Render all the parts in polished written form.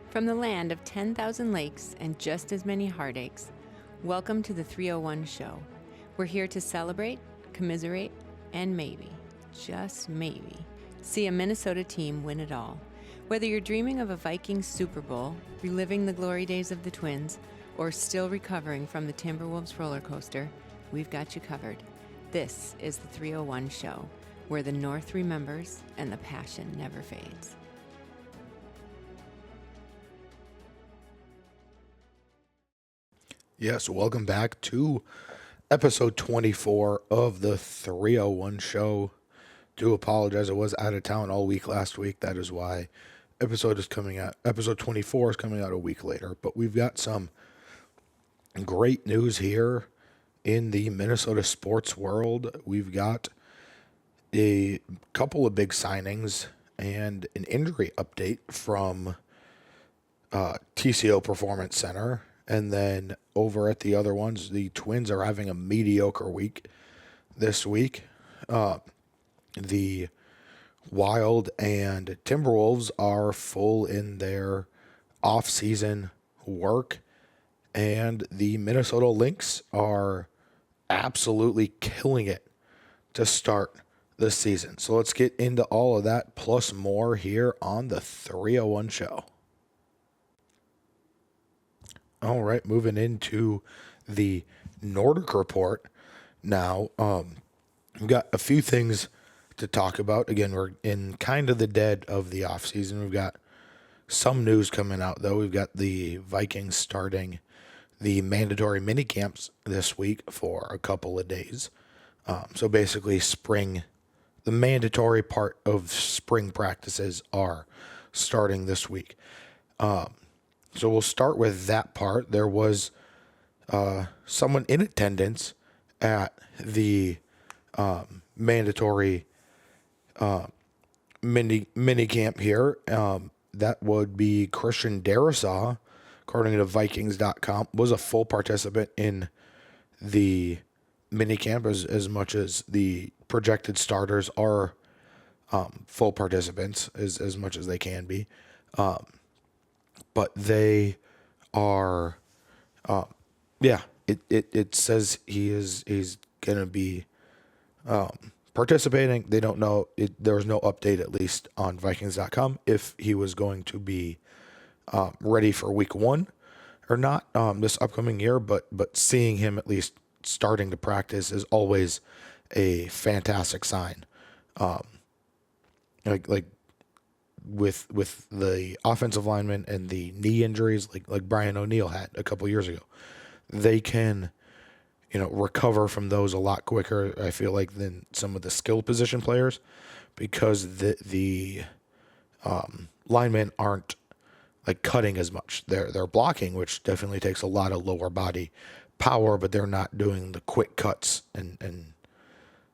From the land of 10,000 lakes and just as many heartaches, welcome to the 301 Show. We're here to celebrate, commiserate, and maybe, just maybe, see a Minnesota team win it all. Whether you're dreaming of a Vikings Super Bowl, reliving the glory days of the Twins, or still recovering from the Timberwolves roller coaster, we've got you covered. This is the 301 Show, where the North remembers and the passion never fades. Yes, welcome back to episode 24 of the 301 Show. Do apologize, I was out of town all week last week. That is why episode 24 is coming out a week later. But we've got some great news here in the Minnesota sports world. We've got a couple of big signings and an injury update from TCO Performance Center. And then over at the other ones, the Twins are having a mediocre week this week. The Wild and Timberwolves are full in their off-season work. And the Minnesota Lynx are absolutely killing it to start the season. So let's get into all of that plus more here on the 301 Show. All right, moving into the Nordic Report now. We've got a few things to talk about. Again, we're in kind of the dead of the offseason. We've got some news coming out, though. We've got the Vikings starting the mandatory mini camps this week for a couple of days. So basically, the mandatory part of spring practices are starting this week. So we'll start with that part. There was someone in attendance at the mandatory mini camp here. That would be Christian Darasaw, according to Vikings.com, was a full participant in the mini camp as much as the projected starters are full participants as much as they can be. But they are, it says he's going to be participating. They don't know. There was no update, at least on Vikings.com, if he was going to be ready for week one or not this upcoming year. But seeing him at least starting to practice is always a fantastic sign. With the offensive linemen and the knee injuries like Brian O'Neill had a couple years ago, they can, recover from those a lot quicker, I feel like, than some of the skill position players, because the linemen aren't like cutting as much. They're blocking, which definitely takes a lot of lower body power, but they're not doing the quick cuts and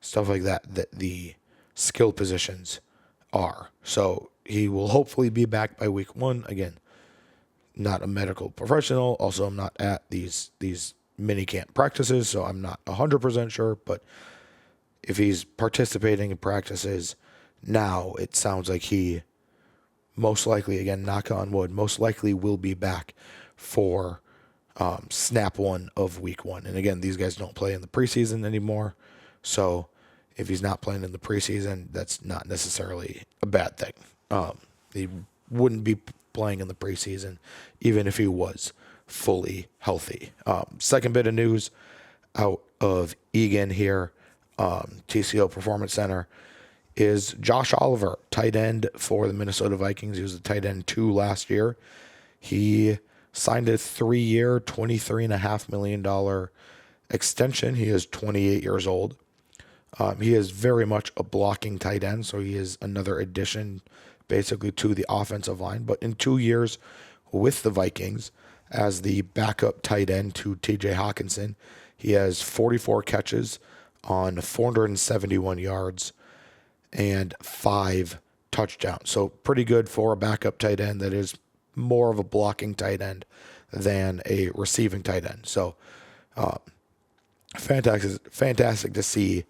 stuff like that the skill positions are. So he will hopefully be back by week one. Again, not a medical professional. Also, I'm not at these mini camp practices, so I'm not 100% sure. But if he's participating in practices now, it sounds like he most likely, again, knock on wood, most likely will be back for snap one of week one. And again, these guys don't play in the preseason anymore. So if he's not playing in the preseason, that's not necessarily a bad thing. He wouldn't be playing in the preseason, even if he was fully healthy. Second bit of news out of Eagan here, TCO Performance Center, is Josh Oliver, tight end for the Minnesota Vikings. He was the tight end 2 last year. He signed a 3-year, $23.5 million extension. He is 28 years old. He is very much a blocking tight end, so he is another addition basically to the offensive line. But in 2 years with the Vikings as the backup tight end to TJ Hawkinson, he has 44 catches on 471 yards and 5 touchdowns. So pretty good for a backup tight end that is more of a blocking tight end than a receiving tight end. So fantastic to see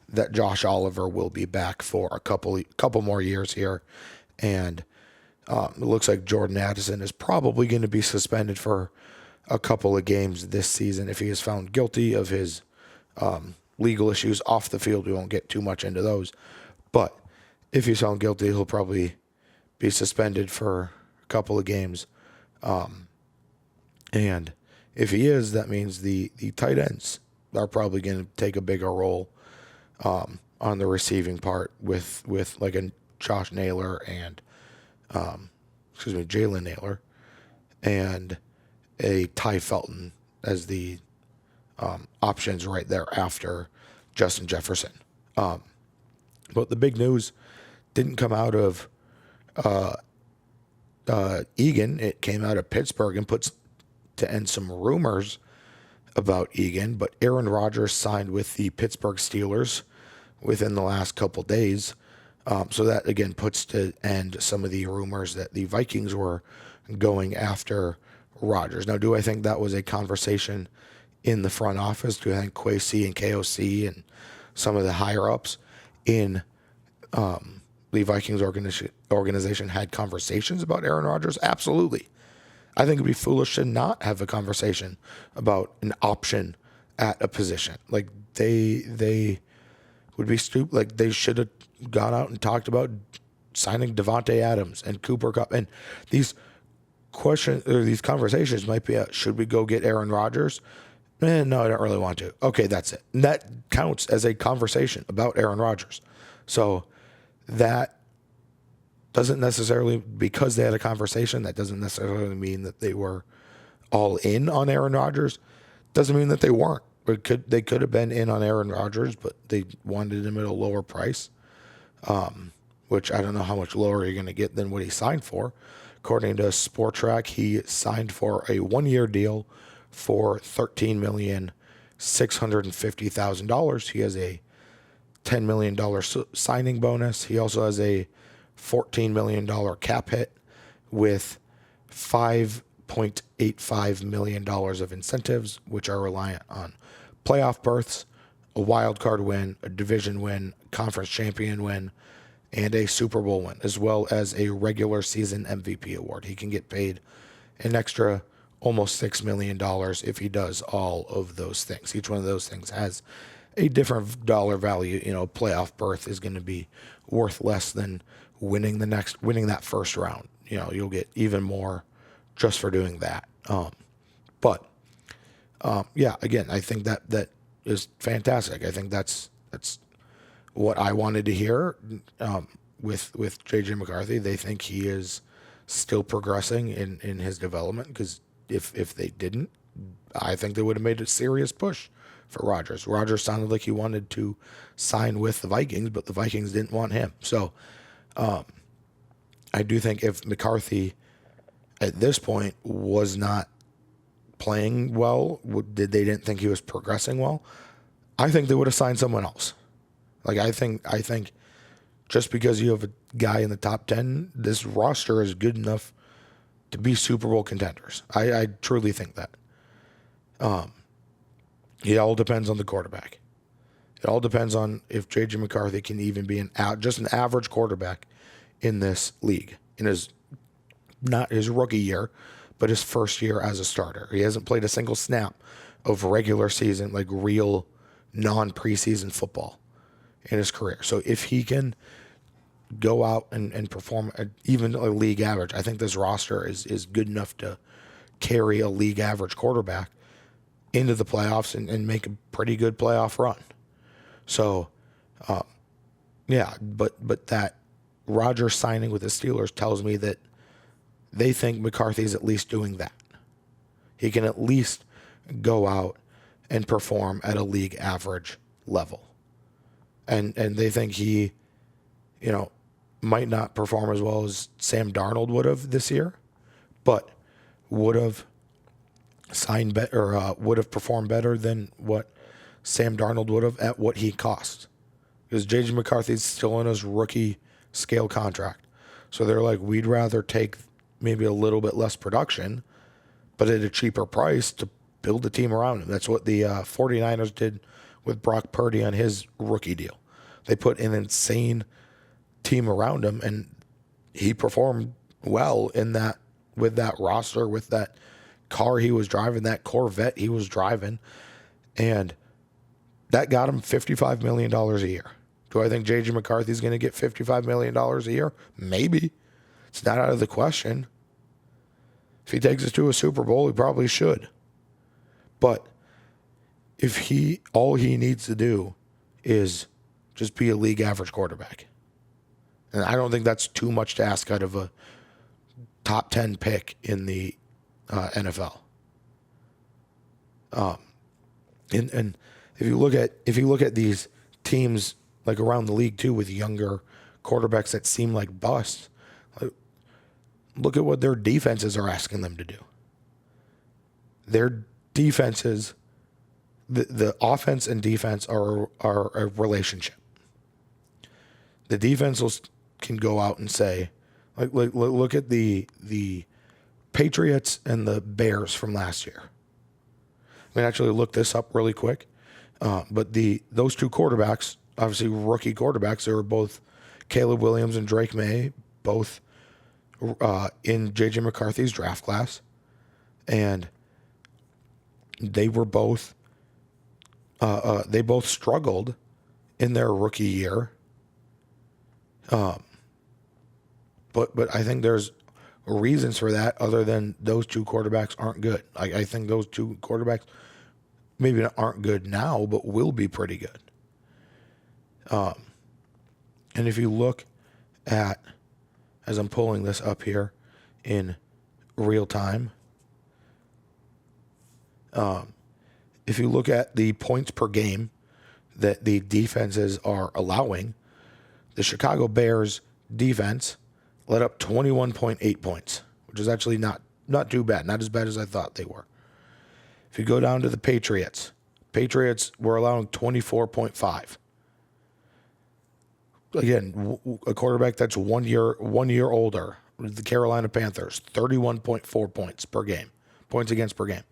that Josh Oliver will be back for a couple more years here, and It looks like Jordan Addison is probably going to be suspended for a couple of games this season if he is found guilty of his legal issues off the field. We won't get too much into those. But if he's found guilty, he'll probably be suspended for a couple of games. And if he is, that means the tight ends are probably going to take a bigger role on the receiving part with like a Josh Naylor and Jalen Naylor and a Ty Felton as the options right there after Justin Jefferson. But the big news didn't come out of Egan. It came out of Pittsburgh and puts to end some rumors about Egan. But Aaron Rodgers signed with the Pittsburgh Steelers within the last couple days. So that, again, puts to end some of the rumors that the Vikings were going after Rodgers. Now, do I think that was a conversation in the front office? Do I think Kwesi and KOC and some of the higher-ups in the Vikings organization had conversations about Aaron Rodgers? Absolutely. I think it'd be foolish to not have a conversation about an option at a position. Like, they would be stupid. Like, they should have gone out and talked about signing Devontae Adams and Cooper Kupp. And these conversations might be, should we go get Aaron Rodgers? No, I don't really want to. Okay, that's it. And that counts as a conversation about Aaron Rodgers. So that doesn't necessarily, because they had a conversation, that doesn't necessarily mean that they were all in on Aaron Rodgers. Doesn't mean that they weren't. They could have been in on Aaron Rodgers, but they wanted him at a lower price, which I don't know how much lower you're going to get than what he signed for. According to Spotrac, he signed for a one-year deal for $13,650,000. He has a $10 million signing bonus. He also has a $14 million cap hit with $5.85 million of incentives, which are reliant on playoff berths, a wild card win, a division win, conference champion win, and a Super Bowl win, as well as a regular season MVP award. He can get paid an extra almost $6 million if he does all of those things. Each one of those things has a different dollar value. You know, playoff berth is going to be worth less than winning that first round. You know, you'll get even more just for doing that. Yeah, again, I think that is fantastic. I think that's what I wanted to hear with J.J. McCarthy. They think he is still progressing in his development, because if they didn't, I think they would have made a serious push for Rodgers. Rodgers sounded like he wanted to sign with the Vikings, but the Vikings didn't want him. So I do think if McCarthy at this point was not playing well, they didn't think he was progressing well, I think they would have signed someone else. Like, I think just because you have a guy in the top 10, this roster is good enough to be Super Bowl contenders. I truly think that. It all depends on the quarterback. It all depends on if J.J. McCarthy can even be just an average quarterback in this league. Not his rookie year, but his first year as a starter. He hasn't played a single snap of regular season, like real non-preseason football in his career. So if he can go out and perform even a league average, I think this roster is good enough to carry a league average quarterback into the playoffs and make a pretty good playoff run. So, but that Rodgers signing with the Steelers tells me that they think McCarthy's at least doing that. He can at least go out and perform at a league average level. And they think he, might not perform as well as Sam Darnold would have this year, but would have signed better, or would have performed better than what Sam Darnold would have at what he cost. Because J.J. McCarthy's still in his rookie scale contract. So they're like, we'd rather take maybe a little bit less production, but at a cheaper price to build a team around him. That's what the 49ers did with Brock Purdy on his rookie deal. They put an insane team around him, and he performed well in that, with that roster, with that car he was driving, that Corvette he was driving, and that got him $55 million a year. Do I think J.J. McCarthy's going to get $55 million a year? Maybe. It's not out of the question. If he takes us to a Super Bowl, he probably should. But if all he needs to do is just be a league average quarterback. And I don't think that's too much to ask out of a top 10 pick in the NFL. And if you look at these teams like around the league too, with younger quarterbacks that seem like busts, look at what their defenses are asking them to do. Their defenses, the offense and defense are a relationship. The defense can go out and say, like look at the Patriots and the Bears from last year. I mean, actually look this up really quick. But those two quarterbacks, obviously rookie quarterbacks, they were both Caleb Williams and Drake May, both in J.J. McCarthy's draft class. And they were both, they both struggled in their rookie year. But I think there's reasons for that other than those two quarterbacks aren't good. I think those two quarterbacks maybe aren't good now, but will be pretty good. And if you look at, as I'm pulling this up here in real time, if you look at the points per game that the defenses are allowing, the Chicago Bears defense let up 21.8 points, which is actually not too bad, not as bad as I thought they were. If you go down to the Patriots were allowing 24.5. Again, a quarterback that's 1 year older, the Carolina Panthers, 31.4 points per game, points against per game.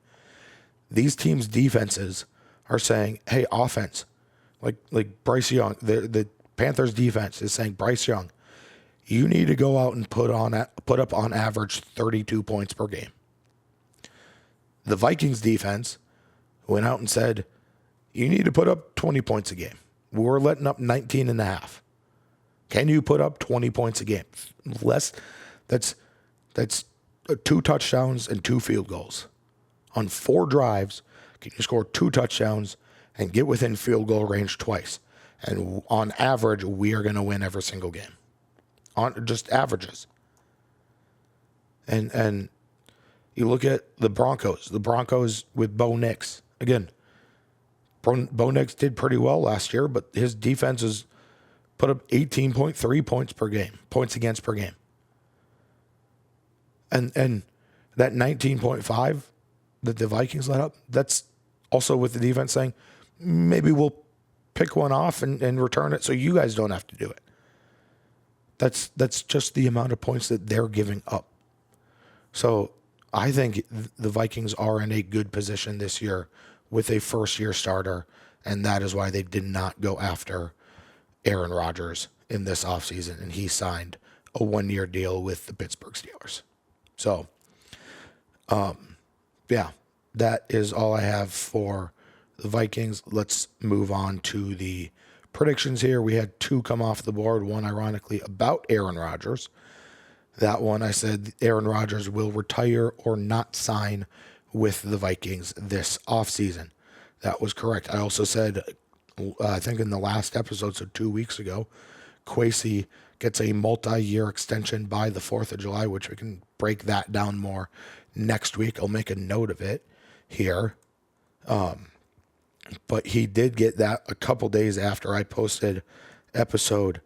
These teams' defenses are saying, hey, offense, like Bryce Young, the Panthers defense is saying, Bryce Young, you need to go out and put up on average 32 points per game. The Vikings defense went out and said, you need to put up 20 points a game. We're letting up 19 and a half. Can you put up 20 points a game? That's 2 touchdowns and 2 field goals. On 4 drives, can you score 2 touchdowns and get within field goal range twice? And on average, we are going to win every single game. On just averages. And you look at the Broncos with Bo Nix. Again, Bo Nix did pretty well last year, but his defense has put up 18.3 points per game, points against per game. And that 19.5 that the Vikings let up, that's also with the defense saying, maybe we'll pick one off and return it so you guys don't have to do it. That's just the amount of points that they're giving up. So I think the Vikings are in a good position this year with a first-year starter, and that is why they did not go after Aaron Rodgers in this offseason, and he signed a 1-year deal with the Pittsburgh Steelers. So, yeah, that is all I have for the Vikings. Let's move on to the predictions here. We had 2 come off the board, one ironically about Aaron Rodgers. That one I said Aaron Rodgers will retire or not sign with the Vikings this offseason. That was correct. I also said, I think in the last episode, so 2 weeks ago, Kwesi gets a multi-year extension by the 4th of July, which we can break that down more next week. I'll make a note of it here. But he did get that a couple days after I posted episode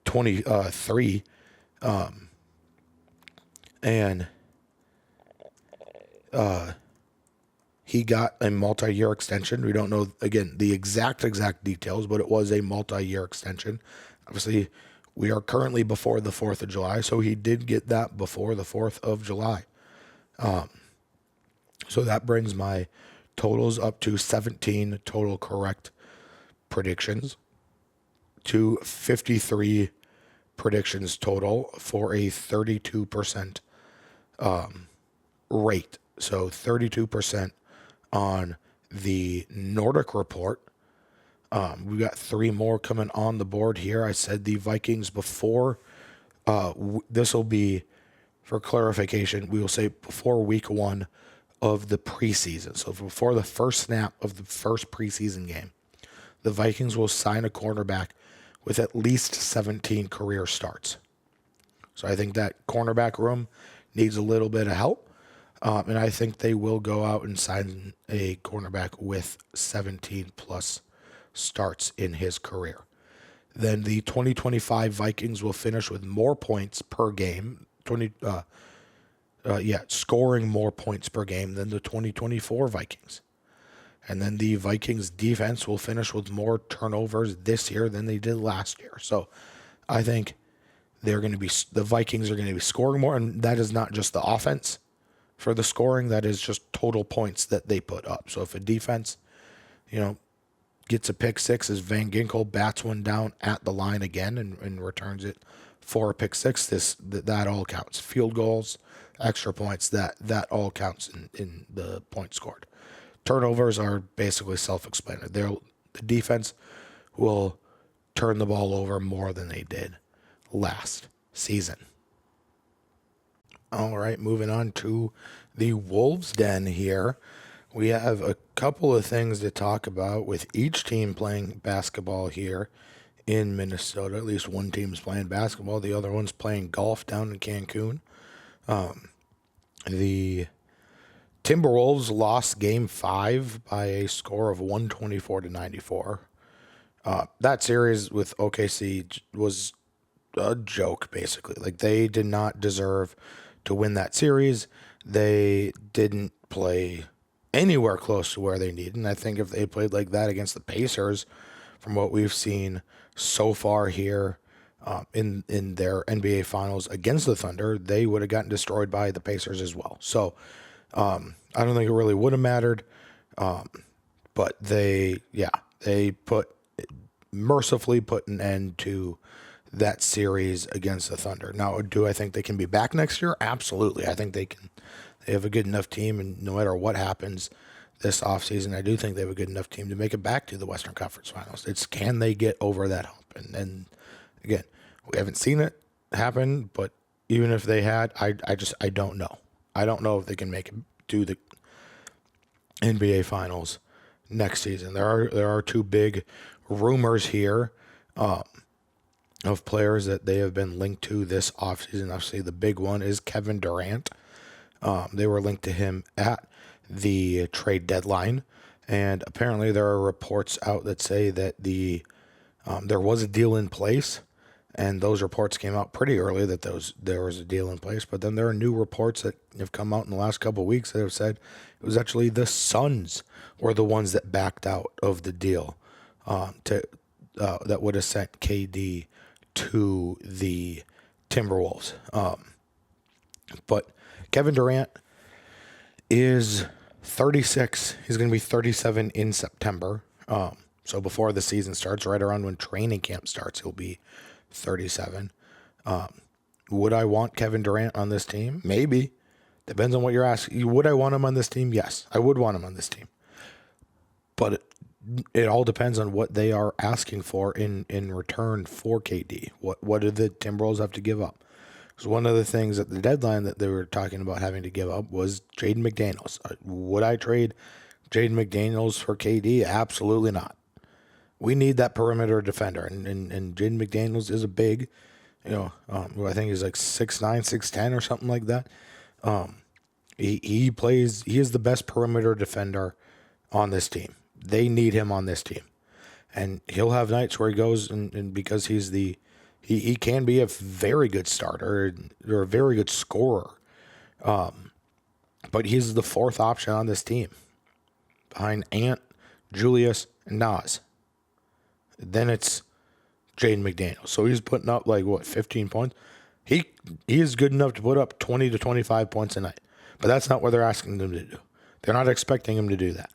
23. And he got a multi-year extension. We don't know, again, the exact details, but it was a multi-year extension. Obviously, we are currently before the 4th of July, so he did get that before the 4th of July. So that brings my totals up to 17 total correct predictions to 53 predictions total for a 32% rate. So 32% on the Nordic Report. We got 3 more coming on the board here. I said the Vikings before. This will be, for clarification, we will say before week 1 of the preseason. So before the first snap of the first preseason game, the Vikings will sign a cornerback with at least 17 career starts. So I think that cornerback room needs a little bit of help. And I think they will go out and sign a cornerback with 17 plus starts in his career. Then the 2025 Vikings will finish with more points per game, scoring more points per game than the 2024 Vikings. And then the Vikings defense will finish with more turnovers this year than they did last year. So I think the Vikings are going to be scoring more, and that is not just the offense for the scoring, that is just total points that they put up. So if a defense, gets a pick six as Van Ginkel bats one down at the line again and returns it for a pick six, that all counts. Field goals, extra points, that all counts in the points scored. Turnovers are basically self-explanatory. The defense will turn the ball over more than they did last season. All right, moving on to the Wolves' Den here. We have a couple of things to talk about with each team playing basketball here in Minnesota. At least one team's playing basketball. The other one's playing golf down in Cancun. The Timberwolves lost Game 5 by a score of 124-94. That series with OKC was a joke, basically. Like, they did not deserve to win that series. They didn't play anywhere close to where they needed. And I think if they played like that against the Pacers, from what we've seen so far here in their NBA Finals against the Thunder, they would have gotten destroyed by the Pacers as well. So I don't think it really would have mattered. But they mercifully put an end to that series against the Thunder. Now, do I think they can be back next year? Absolutely. I think they can. They have a good enough team, and no matter what happens this offseason, I do think they have a good enough team to make it back to the Western Conference Finals. It's, can they get over that hump? And again, we haven't seen it happen, but even if they had, I don't know. I don't know if they can make it to the NBA Finals next season. There are 2 big rumors here of players that they have been linked to this offseason. Obviously, the big one is Kevin Durant. They were linked to him at the trade deadline, and apparently there are reports out that say that there was a deal in place, and those reports came out pretty early that there was a deal in place. But then there are new reports that have come out in the last couple of weeks that have said it was actually the Suns were the ones that backed out of the deal that would have sent KD to the Timberwolves. But Kevin Durant is 36. He's going to be 37 in September. So before the season starts, right around when training camp starts, he'll be 37. Would I want Kevin Durant on this team? Maybe. Depends on what you're asking. Would I want him on this team? Yes, I would want him on this team. But it all depends on what they are asking for in return for KD. What do the Timberwolves have to give up? Because one of the things at the deadline that they were talking about having to give up was Jaden McDaniels. Would I trade Jaden McDaniels for KD? Absolutely not. We need that perimeter defender, and Jaden McDaniels is a big, I think he's like 6'9", 6'10", or something like that. He is the best perimeter defender on this team. They need him on this team, and he'll have nights where he goes and because he can be a very good starter or a very good scorer. But he's the 4th option on this team behind Ant, Julius, and Nas. Then it's Jaden McDaniels. So he's putting up 15 points. He is good enough to put up 20 to 25 points a night. But that's not what they're asking them to do. They're not expecting him to do that.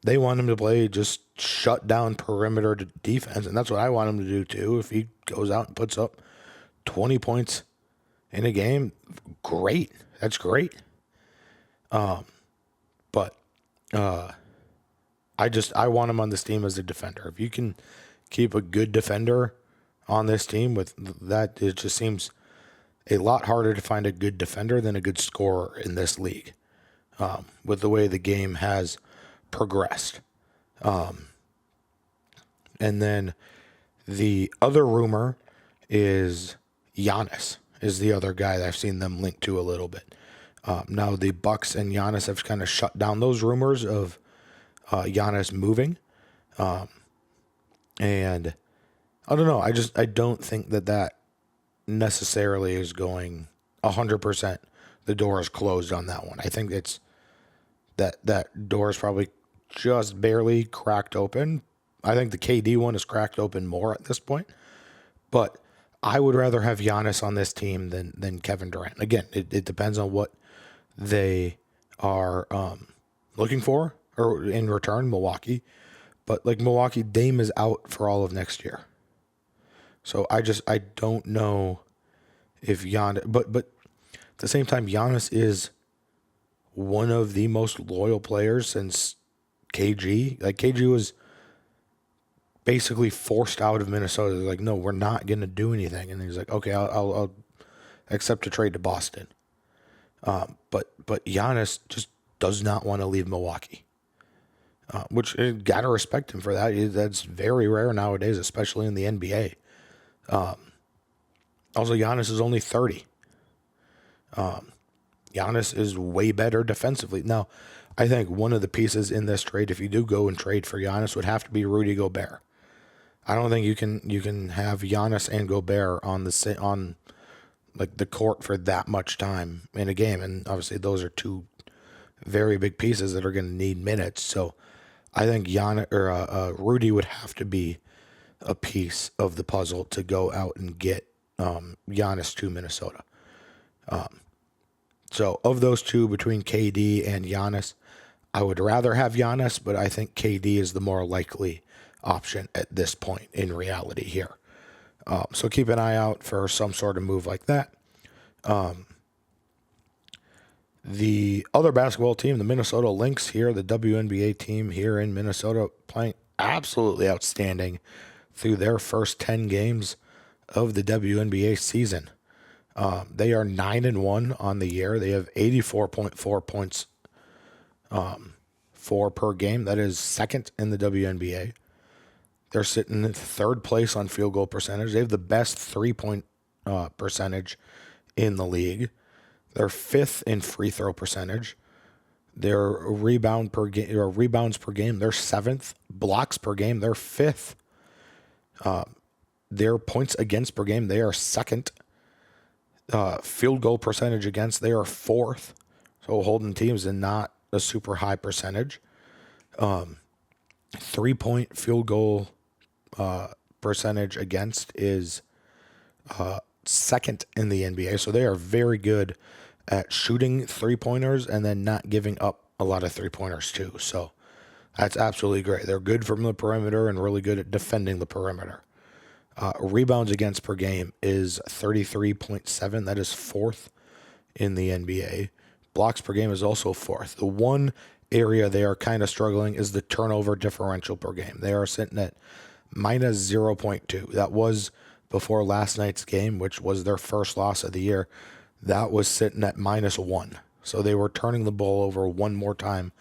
they want him to play just shut down perimeter defense, and that's what I want him to do too. If he goes out and puts up 20 points in a game, great. That's great. But I want him on this team as a defender. If you can keep a good defender on this team with that, it just seems a lot harder to find a good defender than a good scorer in this league, with the way the game has progressed. And then the other rumor is Giannis is the other guy that I've seen them linked to a little bit. Now the Bucks and Giannis have kind of shut down those rumors of Giannis moving. And I don't know. I don't think that necessarily is going 100%. The door is closed on that one. I think it's that door is probably just barely cracked open. I think the KD one is cracked open more at this point, but I would rather have Giannis on this team than Kevin Durant. Again, it depends on what they are looking for or in return, Milwaukee. But like Milwaukee, Dame is out for all of next year. So I don't know if Giannis, but at the same time, Giannis is one of the most loyal players since KG. Like KG was basically forced out of Minnesota. They're like, no, we're not going to do anything. And he's like, okay, I'll accept a trade to Boston. But Giannis just does not want to leave Milwaukee, which you got to respect him for that. That's very rare nowadays, especially in the NBA. Also, Giannis is only 30. Giannis is way better defensively. Now, I think one of the pieces in this trade, if you do go and trade for Giannis, would have to be Rudy Gobert. I don't think you can have Giannis and Gobert on the court for that much time in a game, and obviously those are two very big pieces that are going to need minutes. So I think Rudy would have to be a piece of the puzzle to go out and get Giannis to Minnesota. So of those two, between KD and Giannis, I would rather have Giannis, but I think KD is the more likely option at this point in reality here. So keep an eye out for some sort of move like that. The other basketball team, the Minnesota Lynx here, the WNBA team here in Minnesota, playing absolutely outstanding through their first 10 games of the WNBA season. They are 9-1 on the year. They have 84.4 points for per game. That is second in the WNBA. They're sitting in third place on field goal percentage. They have the best 3-point percentage in the league. They're fifth in free throw percentage. Their rebounds per game, they're seventh. Blocks per game, they're fifth. Their points against per game, they are second. Field goal percentage against, they are fourth. So holding teams in not a super high percentage. 3-point field goal percentage against is second in the NBA. So they are very good at shooting 3-pointers and then not giving up a lot of 3-pointers too. So that's absolutely great. They're good from the perimeter and really good at defending the perimeter. Rebounds against per game is 33.7. That is fourth in the NBA. Blocks per game is also fourth. The one area they are kind of struggling is the turnover differential per game. They are sitting at minus 0.2. That was before last night's game, which was their first loss of the year. That was sitting at minus 1. So they were turning the ball over one more time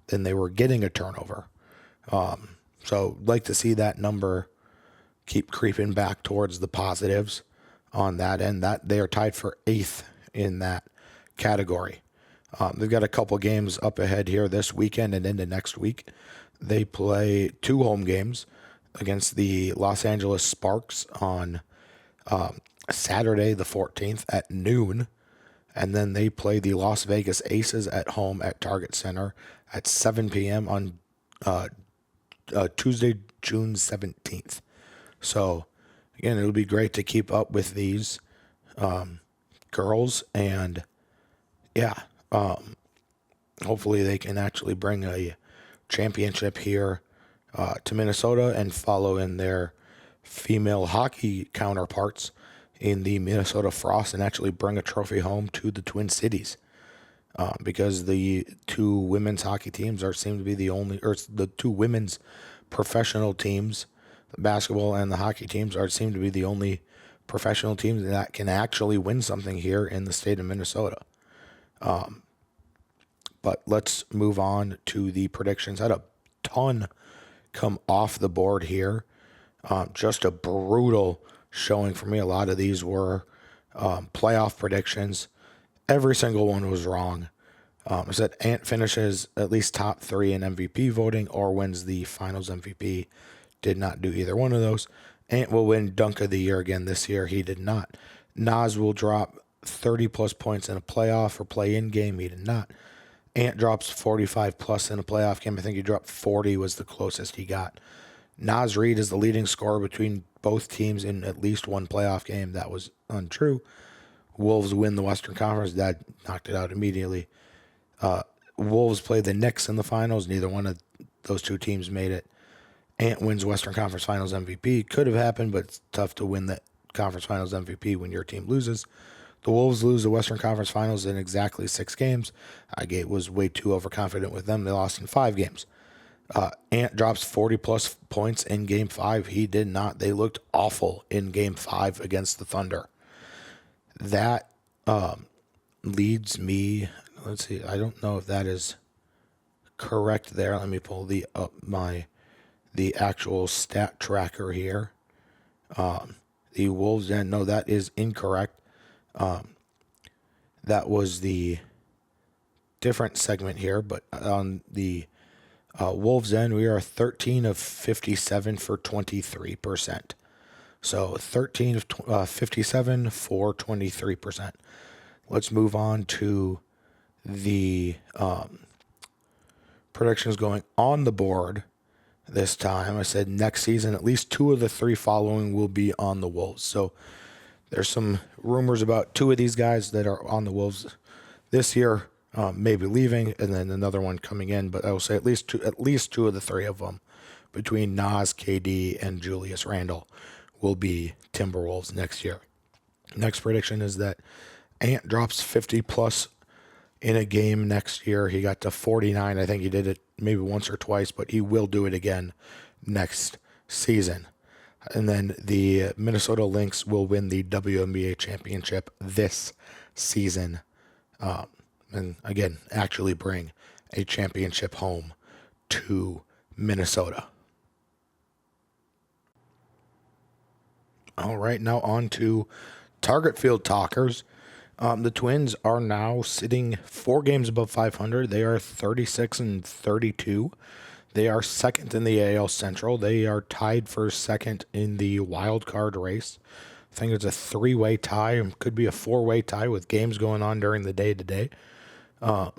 than they were getting a turnover. So like to see that number keep creeping back towards the positives on that end. That they are tied for 8th in that category. They've got a couple games up ahead here this weekend and into next week. They play 2 home games against the Los Angeles Sparks on Saturday the 14th at noon. And then they play the Las Vegas Aces at home at Target Center at 7 p.m. on Tuesday, June 17th. So, again, it'll be great to keep up with these girls. And, yeah, hopefully they can actually bring a championship here to Minnesota and follow in their female hockey counterparts in the Minnesota Frost and actually bring a trophy home to the Twin Cities. Because the two women's hockey teams seem to be the two women's professional teams, the basketball and the hockey teams seem to be the only professional teams that can actually win something here in the state of Minnesota. But let's move on to the predictions. Had a ton come off the board here. Just a brutal showing for me. A lot of these were playoff predictions. Every single one was wrong. I said Ant finishes at least top 3 in MVP voting or wins the finals MVP. Did not do either one of those. Ant will win Dunk of the Year again this year. He did not. Nas will drop 30-plus points in a playoff or play-in game. He did not. Ant drops 45-plus in a playoff game. I think he dropped 40 was the closest he got. Nas Reed is the leading scorer between both teams in at least one playoff game. That was untrue. Wolves win the Western Conference. That knocked it out immediately. Wolves play the Knicks in the finals. Neither one of those two teams made it. Ant wins Western Conference Finals MVP. Could have happened, but it's tough to win the Conference Finals MVP when your team loses. The Wolves lose the Western Conference Finals in exactly 6 games. Highgate was way too overconfident with them. They lost in 5 games. Ant drops 40-plus points in Game 5. He did not. They looked awful in Game 5 against the Thunder. That leads me... Let's see. I don't know if that is correct there. Let me pull the actual stat tracker here. The Wolves end. No, that is incorrect. That was the different segment here, but on the Wolves end, we are 13 of 57 for 23%. So 13 of 57 for 23%. Let's move on to the predictions going on the board this time. I said next season, at least 2 of the 3 following will be on the Wolves. So there's some rumors about 2 of these guys that are on the Wolves this year, maybe leaving, and then another one coming in. But I will say at least two of the 3 of them, between Nas, KD, and Julius Randle, will be Timberwolves next year. Next prediction is that Ant drops 50-plus in a game next year. He got to 49. I think he did it maybe once or twice, but he will do it again next season. And then the Minnesota Lynx will win the WNBA championship this season. And again, actually bring a championship home to Minnesota. All right, now on to Target Field Talkers. The Twins are now sitting 4 games above 500. They are 36-32. They are second in the AL Central. They are tied for second in the wild card race. I think it's a 3-way tie. It could be a 4-way tie with games going on during the day today. But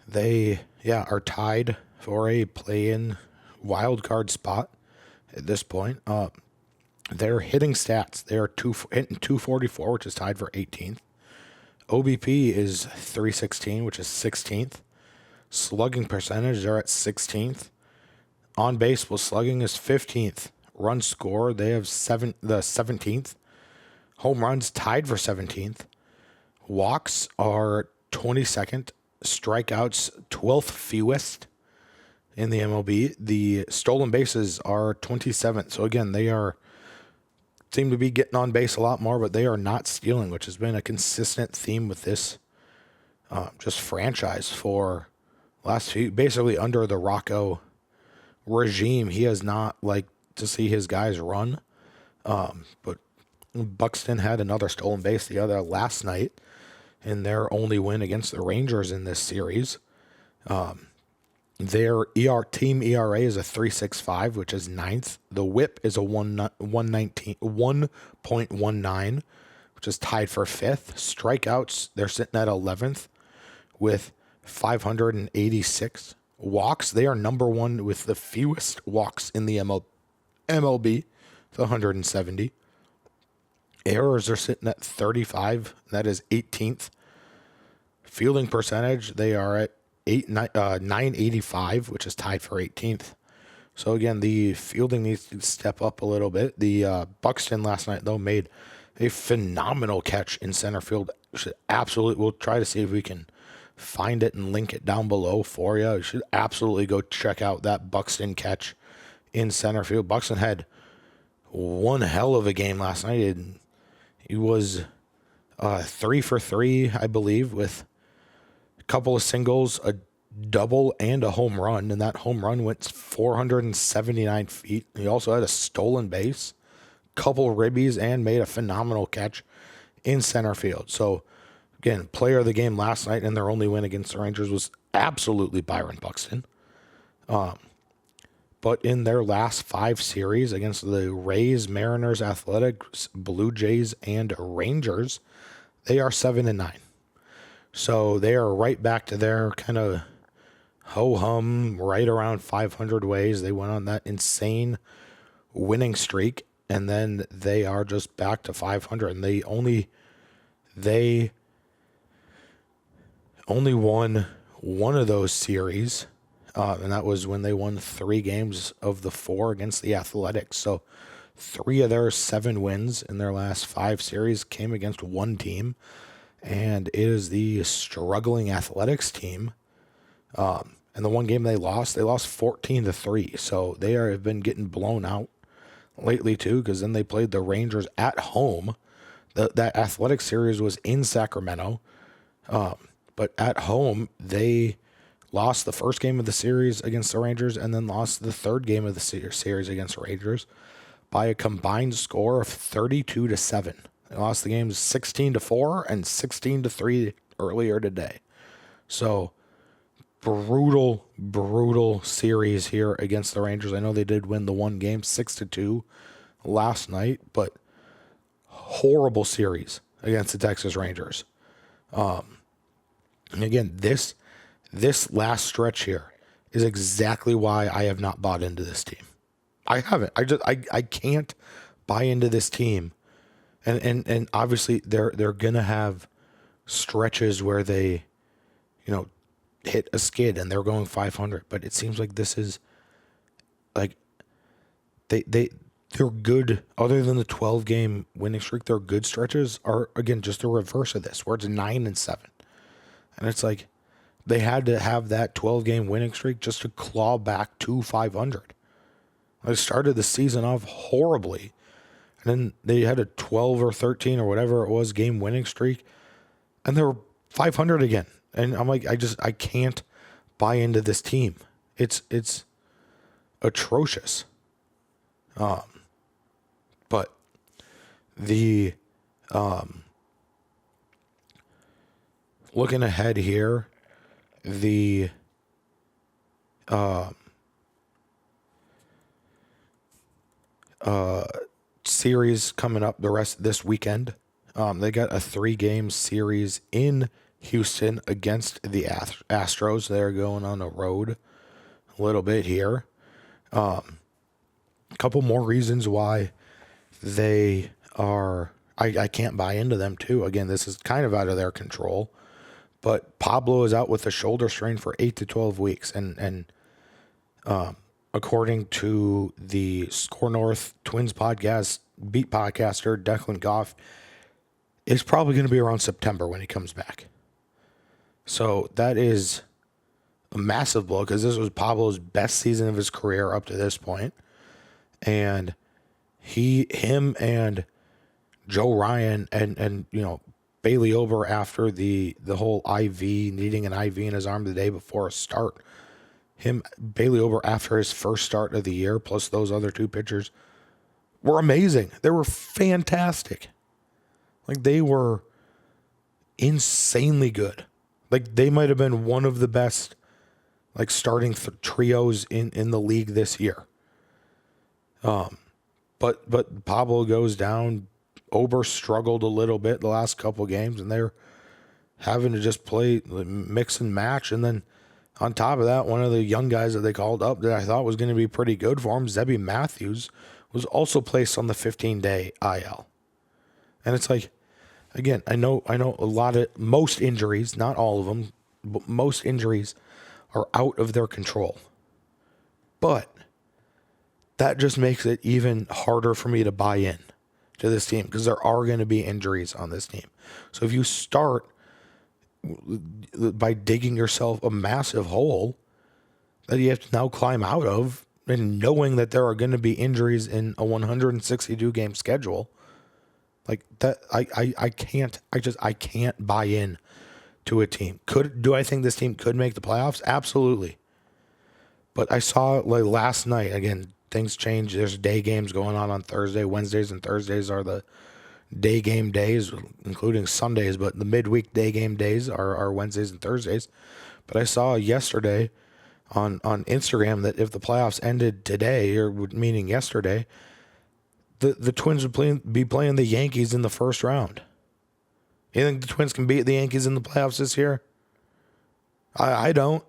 they, are tied for a play-in wild card spot at this point. Their hitting stats, they are hitting 244, which is tied for 18th. OBP is 316, which is 16th. Slugging percentage, they're at 16th. On baseball slugging is 15th. Run score, they have the 17th. Home runs tied for 17th. Walks are 22nd. Strikeouts 12th fewest in the MLB. The stolen bases are 27th. So again, they seem to be getting on base a lot more, but they are not stealing, which has been a consistent theme with this just franchise for last few, basically under the Rocco regime. He has not liked to see his guys run. But Buxton had another stolen base last night in their only win against the Rangers in this series. Their team ERA is a 3.65, which is 9th. The WHIP is a 1.19, which is tied for 5th. Strikeouts, they're sitting at 11th with 586. Walks, they are number 1 with the fewest walks in the MLB, 170. Errors are sitting at 35. That is 18th. Fielding percentage, they are at 985, which is tied for 18th. So again, the fielding needs to step up a little bit. The Buxton last night, though, made a phenomenal catch in center field. Absolutely, we'll try to see if we can find it and link it down below for you. You should absolutely go check out that Buxton catch in center field. Buxton had one hell of a game last night. And he was 3 for 3, I believe, with a couple of singles, a double, and a home run. And that home run went 479 feet. He also had a stolen base, couple ribbies, and made a phenomenal catch in center field. So, again, player of the game last night, and their only win against the Rangers was absolutely Byron Buxton. But in their last 5 series against the Rays, Mariners, Athletics, Blue Jays, and Rangers, they are 7-9. So they are right back to their kind of ho-hum, right around 500 ways. They went on that insane winning streak, and then they are just back to 500. And they only won one of those series, and that was when they won 3 games of the 4 against the Athletics. So 3 of their 7 wins in their last 5 series came against one team, and it is the struggling Athletics team. And the one game they lost 14-3. So they have been getting blown out lately too, because then they played the Rangers at home. That Athletics series was in Sacramento, but at home they lost the first game of the series against the Rangers, and then lost the third game of the series against the Rangers by a combined score of 32-7. They lost the games 16-4 and 16-3 earlier today. So brutal series here against the Rangers. I know they did win the one game 6-2 last night, but horrible series against the Texas Rangers. And again, this last stretch here is exactly why I have not bought into this team. I haven't. I can't buy into this team. And obviously they're gonna have stretches where they, hit a skid and they're going 500. But it seems like this is like they're good. Other than the 12-game winning streak, their good stretches are again just the reverse of this, where it's 9-7, and it's like they had to have that 12-game winning streak just to claw back to 500. They started the season off horribly, and then they had a 12 or 13 or whatever it was game winning streak, and they were 500 again. And I'm like, I can't buy into this team. It's atrocious. But the looking ahead here, the series coming up the rest of this weekend. They got a 3-game series in Houston against the Astros. They're going on the road a little bit here. A couple more reasons why they are, I can't buy into them too. Again, this is kind of out of their control, but Pablo is out with a shoulder strain for 8 to 12 weeks. And according to the Skor North Twins podcast, beat podcaster Declan Goff, it's probably going to be around September when he comes back. So that is a massive blow, because this was Pablo's best season of his career up to this point. And him and Joe Ryan and Bailey Ober, after the whole IV, needing an IV in his arm the day before a start, Bailey Ober, after his first start of the year, plus those other 2 pitchers, were amazing. They were fantastic. Like, they were insanely good. Like, they might have been one of the best, like, starting trios in the league this year. But Pablo goes down. Ober struggled a little bit the last couple games, and they're having to just play mix and match. And then on top of that, one of the young guys that they called up that I thought was going to be pretty good for him, Zebby Matthews, was also placed on the 15-day IL. And it's like, again, I know most injuries, not all of them, but most injuries are out of their control. But that just makes it even harder for me to buy in to this team because there are going to be injuries on this team. So if you start by digging yourself a massive hole that you have to now climb out of, and knowing that there are going to be injuries in a 162 game schedule, like that, I can't buy in to a team. Do I think this team could make the playoffs? Absolutely. But I saw like last night, again, things change. There's day games going on Thursday. Wednesdays and Thursdays are the day game days, including Sundays, but the midweek day game days are Wednesdays and Thursdays. But I saw yesterday on Instagram that if the playoffs ended today, or meaning yesterday, the Twins would be playing the Yankees in the first round. You think the Twins can beat the Yankees in the playoffs this year? I don't.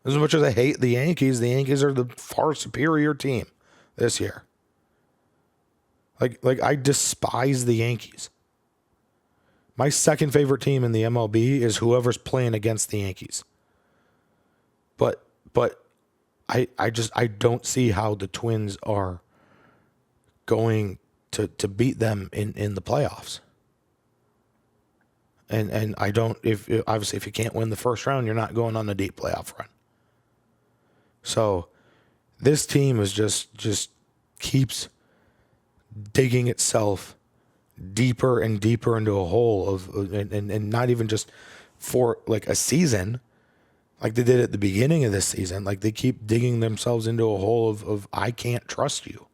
As much as I hate the Yankees are the far superior team this year. Like I despise the Yankees. My second favorite team in the MLB is whoever's playing against the Yankees. But I don't see how the Twins are going to beat them in the playoffs. And I don't, obviously if you can't win the first round, you're not going on a deep playoff run. So this team is just keeps digging itself deeper and deeper into a hole and not even just for like a season, like they did at the beginning of this season. Like they keep digging themselves into a hole of I can't trust you.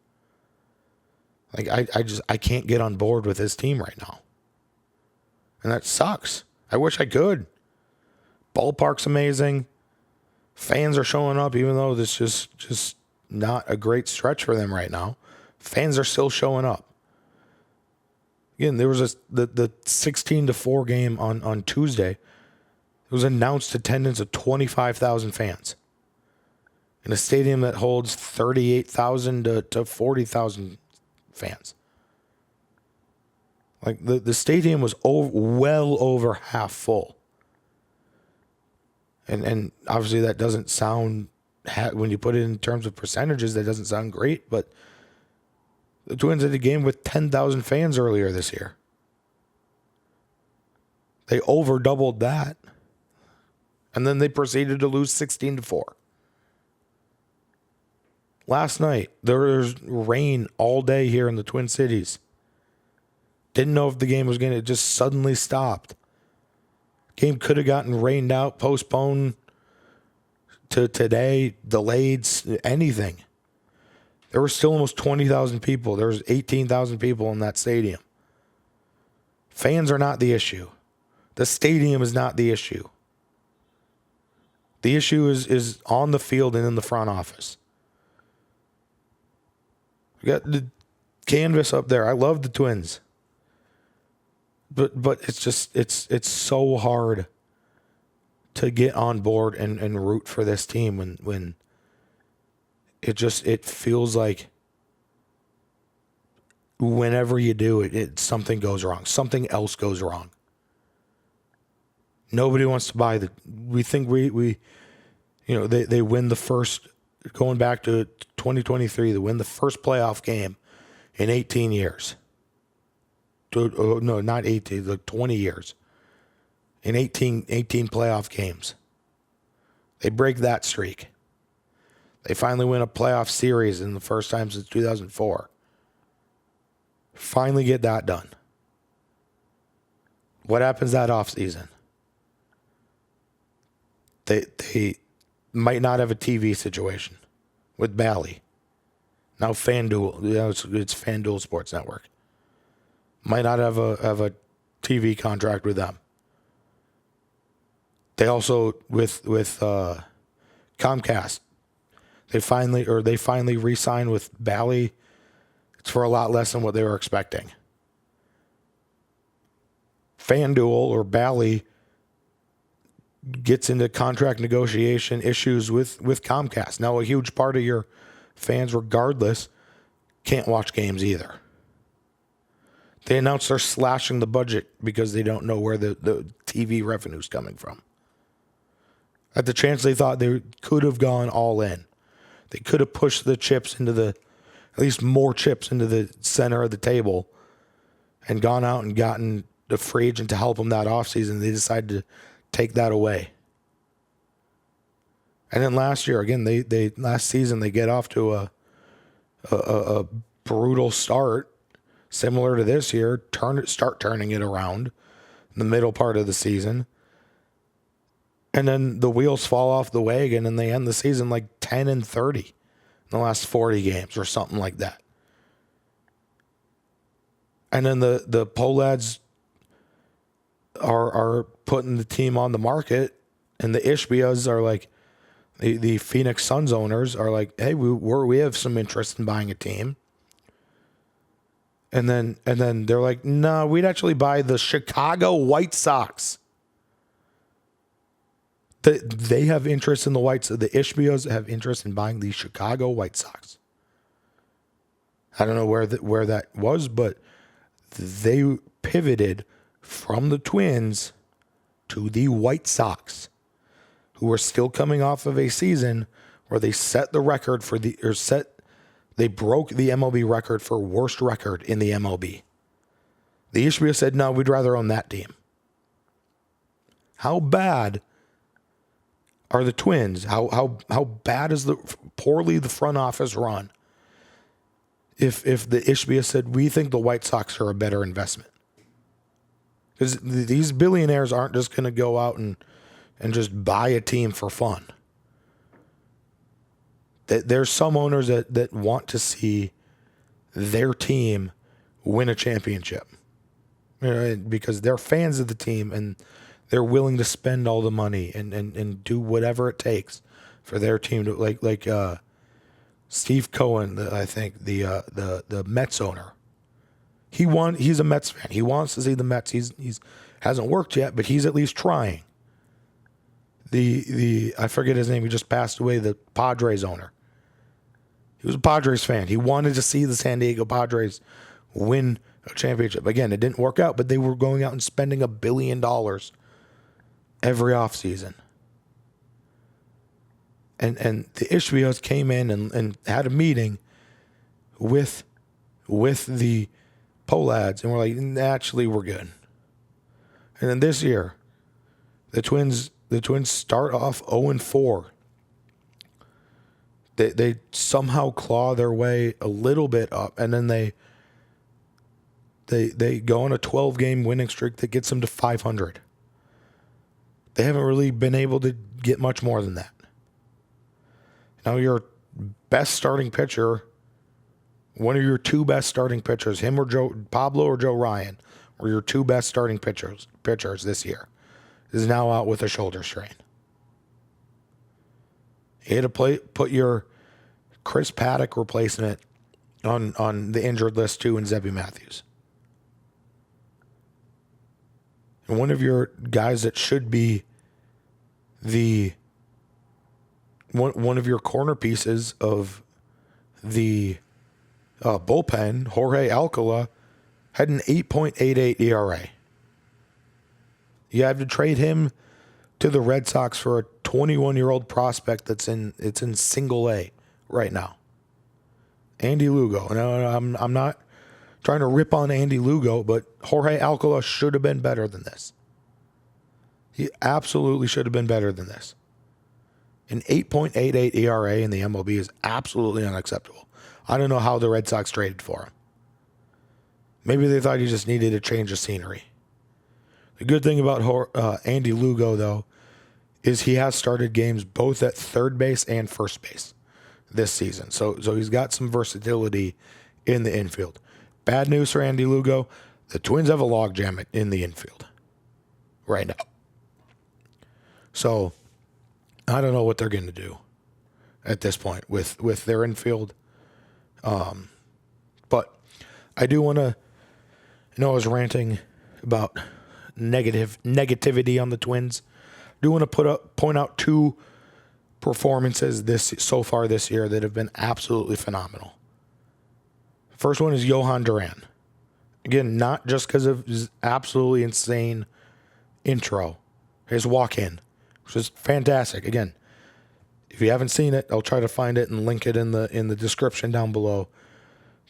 Like I can't get on board with this team right now. And that sucks. I wish I could. Ballpark's amazing. Fans are showing up, even though this is just not a great stretch for them right now. Fans are still showing up. Again, there was the 16-4 game on Tuesday. It was announced attendance of 25,000 fans in a stadium that holds 38,000 to 40,000 fans. Like the stadium was well over half full. And obviously that doesn't sound, when you put it in terms of percentages, that doesn't sound great, but the Twins had a game with 10,000 fans earlier this year. They over doubled that. And then they proceeded to lose 16-4. Last night, there was rain all day here in the Twin Cities. Didn't know if the game was going to, just suddenly stopped. Game could have gotten rained out, postponed to today, delayed, anything. There were still almost 20,000 people. There was 18,000 people in that stadium. Fans are not the issue. The stadium is not the issue. The issue is on the field and in the front office. We got the canvas up there. I love the Twins. But it's just it's so hard to get on board and root for this team when it feels like whenever you do it something goes wrong. Something else goes wrong. Nobody wants to buy we think we they win the first, going back to 2023, they win the first playoff game in 18 years. No, not 18, like 20 years. In 18 playoff games. They break that streak. They finally win a playoff series in the first time since 2004. Finally get that done. What happens that offseason? They might not have a TV situation with Bally. Now FanDuel, it's FanDuel Sports Network. Might not have a TV contract with them. They also with Comcast, they finally re-signed with Bally. It's for a lot less than what they were expecting. FanDuel or Bally gets into contract negotiation issues with Comcast. Now, a huge part of your fans, regardless, can't watch games either. They announced they're slashing the budget because they don't know where the TV revenue is coming from. At the chance they thought they could have gone all in. They could have pushed the chips into at least more chips into the center of the table and gone out and gotten the free agent to help them that offseason. They decided to take that away. And then last year, again, last season, they get off to a brutal start, similar to this year, start turning it around in the middle part of the season. And then the wheels fall off the wagon and they end the season like 10-30 in the last 40 games or something like that. And then the Polads are putting the team on the market, and the Ishbias are like, the Phoenix Suns owners are like, hey, we have some interest in buying a team. And then they're like, no, we'd actually buy the Chicago White Sox. They have interest in the the Ishbios have interest in buying the Chicago White Sox. I don't know where that was, but they pivoted from the Twins to the White Sox, who are still coming off of a season where they set the record they broke the MLB record for worst record in the MLB. The Ishbia said, no, we'd rather own that team. How bad are the Twins? How bad is poorly the front office run? If the Ishbia said, we think the White Sox are a better investment. Because these billionaires aren't just going to go out and just buy a team for fun. There's some owners that want to see their team win a championship, because they're fans of the team and they're willing to spend all the money and do whatever it takes for their team to like Steve Cohen, I think the Mets owner. He's a Mets fan. He wants to see the Mets. He's hasn't worked yet, but he's at least trying. I forget his name. He just passed away. The Padres owner. He was a Padres fan. He wanted to see the San Diego Padres win a championship. Again, it didn't work out, but they were going out and spending $1 billion every offseason. And the Ishbios came in and had a meeting with the Polads, and we're like, actually, we're good. And then this year, the Twins start off 0-4. They somehow claw their way a little bit up, and then they go on a 12-game winning streak that gets them to 500. They haven't really been able to get much more than that. Now your best starting pitcher, one of your two best starting pitchers, him or Pablo or Joe Ryan, were your two best starting pitchers this year, is now out with a shoulder strain. You had to put your Chris Paddock replacement on the injured list too, and Zebby Matthews. And one of your guys that should be one of your corner pieces of the bullpen, Jorge Alcala, had an 8.88 ERA. You have to trade him to the Red Sox for a 21-year-old prospect it's in single A right now. Andy Lugo. No, I'm not trying to rip on Andy Lugo, but Jorge Alcala should have been better than this. He absolutely should have been better than this. An 8.88 ERA in the MLB is absolutely unacceptable. I don't know how the Red Sox traded for him. Maybe they thought he just needed a change of scenery. The good thing about Andy Lugo, though, is he has started games both at third base and first base this season. So he's got some versatility in the infield. Bad news for Andy Lugo, the Twins have a logjam in the infield right now. So I don't know what they're going to do at this point with their infield. But I do want to, I was ranting about negativity on the Twins. I do want to point out two performances so far this year that have been absolutely phenomenal. First one is Johan Duran. Again, not just because of his absolutely insane intro, his walk-in, which is fantastic. Again, if you haven't seen it, I'll try to find it and link it in the description down below.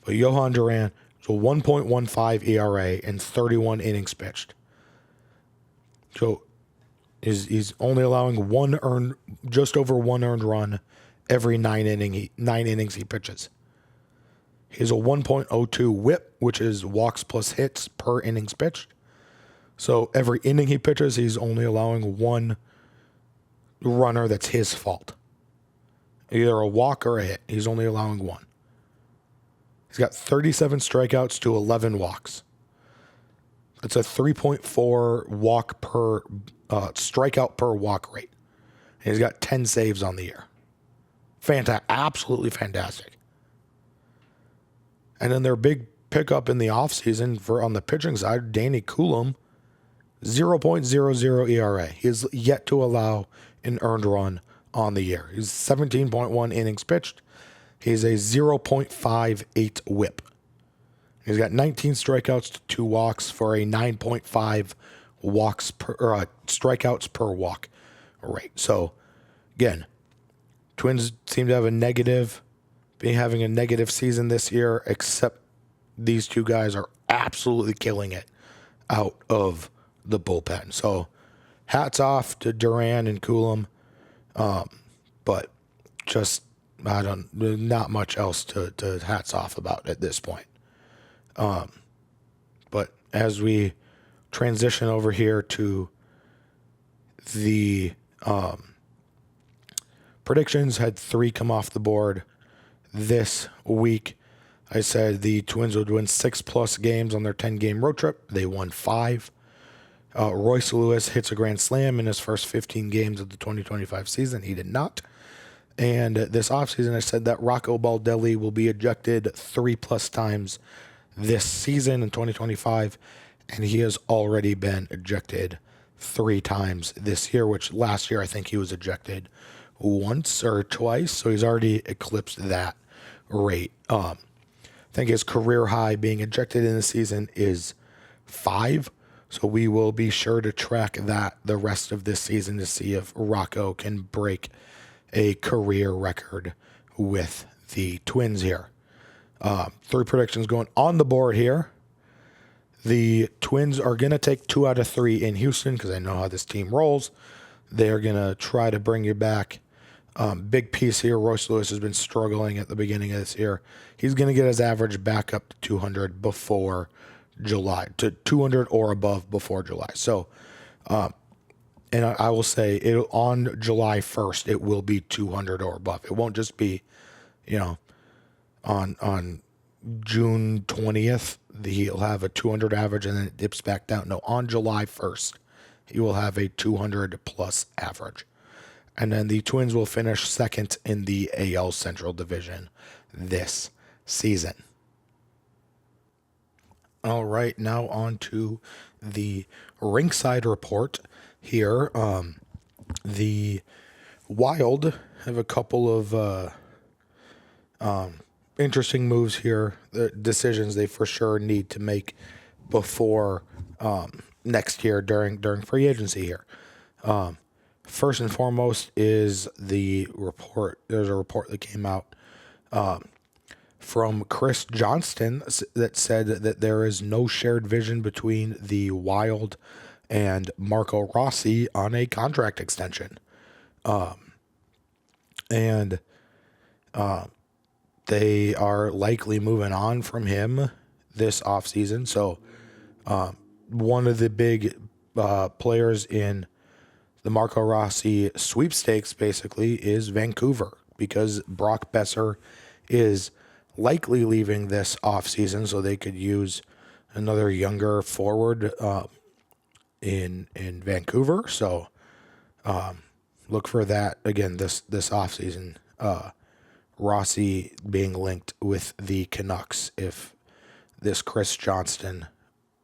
But Johan Duran is a 1.15 ERA and 31 innings pitched. So he's only allowing just over one earned run every 9 innings he pitches. He has a 1.02 WHIP, which is walks plus hits per innings pitched. So every inning he pitches, he's only allowing one runner that's his fault. Either a walk or a hit. He's only allowing one. He's got 37 strikeouts to 11 walks. That's a 3.4 walk per strikeout per walk rate. And he's got 10 saves on the year. Fantastic, absolutely fantastic. And then their big pickup in the offseason on the pitching side, Danny Coulomb, 0.00 ERA. He has yet to allow an earned run on the year. He's 17.1 innings pitched. He's a 0.58 WHIP. He's got 19 strikeouts to 2 walks for a 9.5 strikeouts per walk rate. So, again, Twins seem to have having a negative season this year, except these two guys are absolutely killing it out of the bullpen. So, hats off to Duran and Coulomb, but just not much else to hats off about at this point. But as we transition over here to the predictions, had 3 come off the board this week. I said the Twins would win 6+ games on their 10-game road trip. They won 5. Royce Lewis hits a grand slam in his first 15 games of the 2025 season. He did not. And this offseason, I said that Rocco Baldelli will be ejected 3+ times this season in 2025. And he has already been ejected 3 times this year, which last year I think he was ejected once or twice. So he's already eclipsed that rate. I think his career high being ejected in the season is 5. So we will be sure to track that the rest of this season to see if Rocco can break a career record with the Twins here. 3 predictions going on the board here. The Twins are going to take 2 out of 3 in Houston because I know how this team rolls. They're going to try to bring you back. Big piece here. Royce Lewis has been struggling at the beginning of this year. He's going to get his average back up to 200 before July, to 200 or above before July. So, and I will say on July 1st, it will be 200 or above. It won't just be, on June 20th, he'll have a 200 average and then it dips back down. No, on July 1st, he will have a 200+ average. And then the Twins will finish second in the AL Central Division this season. All right, now on to the Rinkside Report here. The Wild have a couple of interesting moves here, the decisions they for sure need to make before next year during free agency here. First and foremost is the report. There's a report that came out from Chris Johnston that said that there is no shared vision between the Wild and Marco Rossi on a contract extension. And they are likely moving on from him this offseason. So one of the big players in the Marco Rossi sweepstakes basically is Vancouver, because Brock Besser is likely leaving this offseason, so they could use another younger forward in Vancouver. So look for that again this offseason. Rossi being linked with the Canucks if this Chris Johnston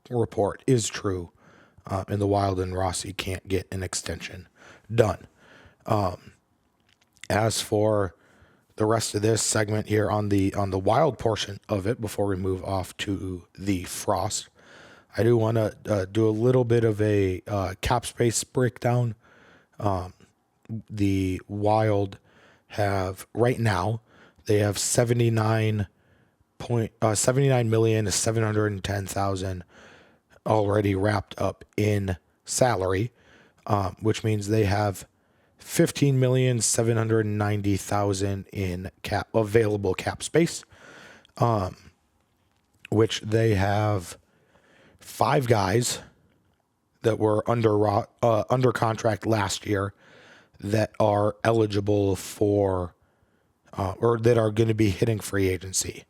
report is true. And the Wild and Rossi can't get an extension done. As for the rest of this segment here on the Wild portion of it, before we move off to the Frost, I do want to do a little bit of a cap space breakdown. the Wild have right now, they have 79,710,000 already wrapped up in salary, which means they have 15,790,000 in available cap space, which they have 5 guys that were under contract last year that are eligible for or that are going to be hitting free agency.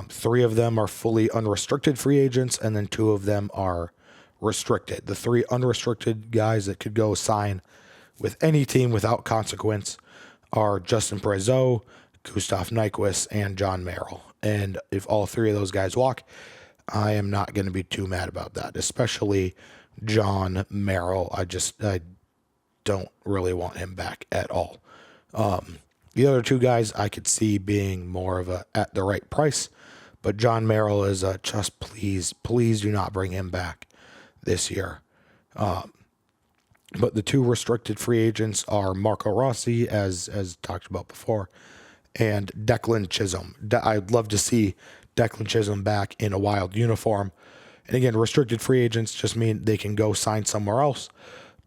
3 of them are fully unrestricted free agents, and then 2 of them are restricted. The 3 unrestricted guys that could go sign with any team without consequence are Justin Brazeau, Gustav Nyquist, and John Merrill. And if all 3 of those guys walk, I am not going to be too mad about that, especially John Merrill. I don't really want him back at all. The other 2 guys I could see being more of a at the right price, but John Merrill is just please do not bring him back this year. But the 2 restricted free agents are Marco Rossi, as talked about before, and Declan Chisholm. I'd love to see Declan Chisholm back in a Wild uniform. And again, restricted free agents just mean they can go sign somewhere else,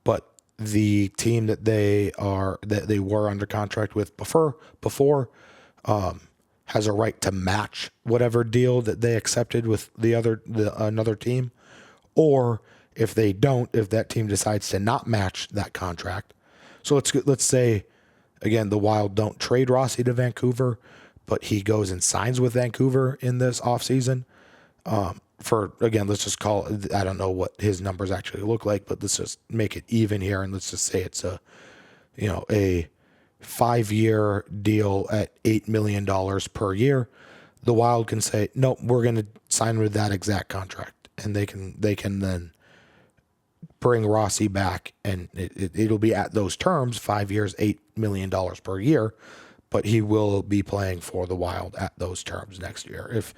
but the team that they were under contract with before has a right to match whatever deal that they accepted with another team, or if they don't, if that team decides to not match that contract. So let's say again the Wild don't trade Rossi to Vancouver, but he goes and signs with Vancouver in this offseason. Let's just call it, I don't know what his numbers actually look like, but let's just make it even here. And let's just say it's a 5-year deal at $8 million per year. The Wild can say, no, we're going to sign with that exact contract. And they can then bring Rossi back, and it'll be at those terms, 5 years, $8 million per year, but he will be playing for the Wild at those terms next year. If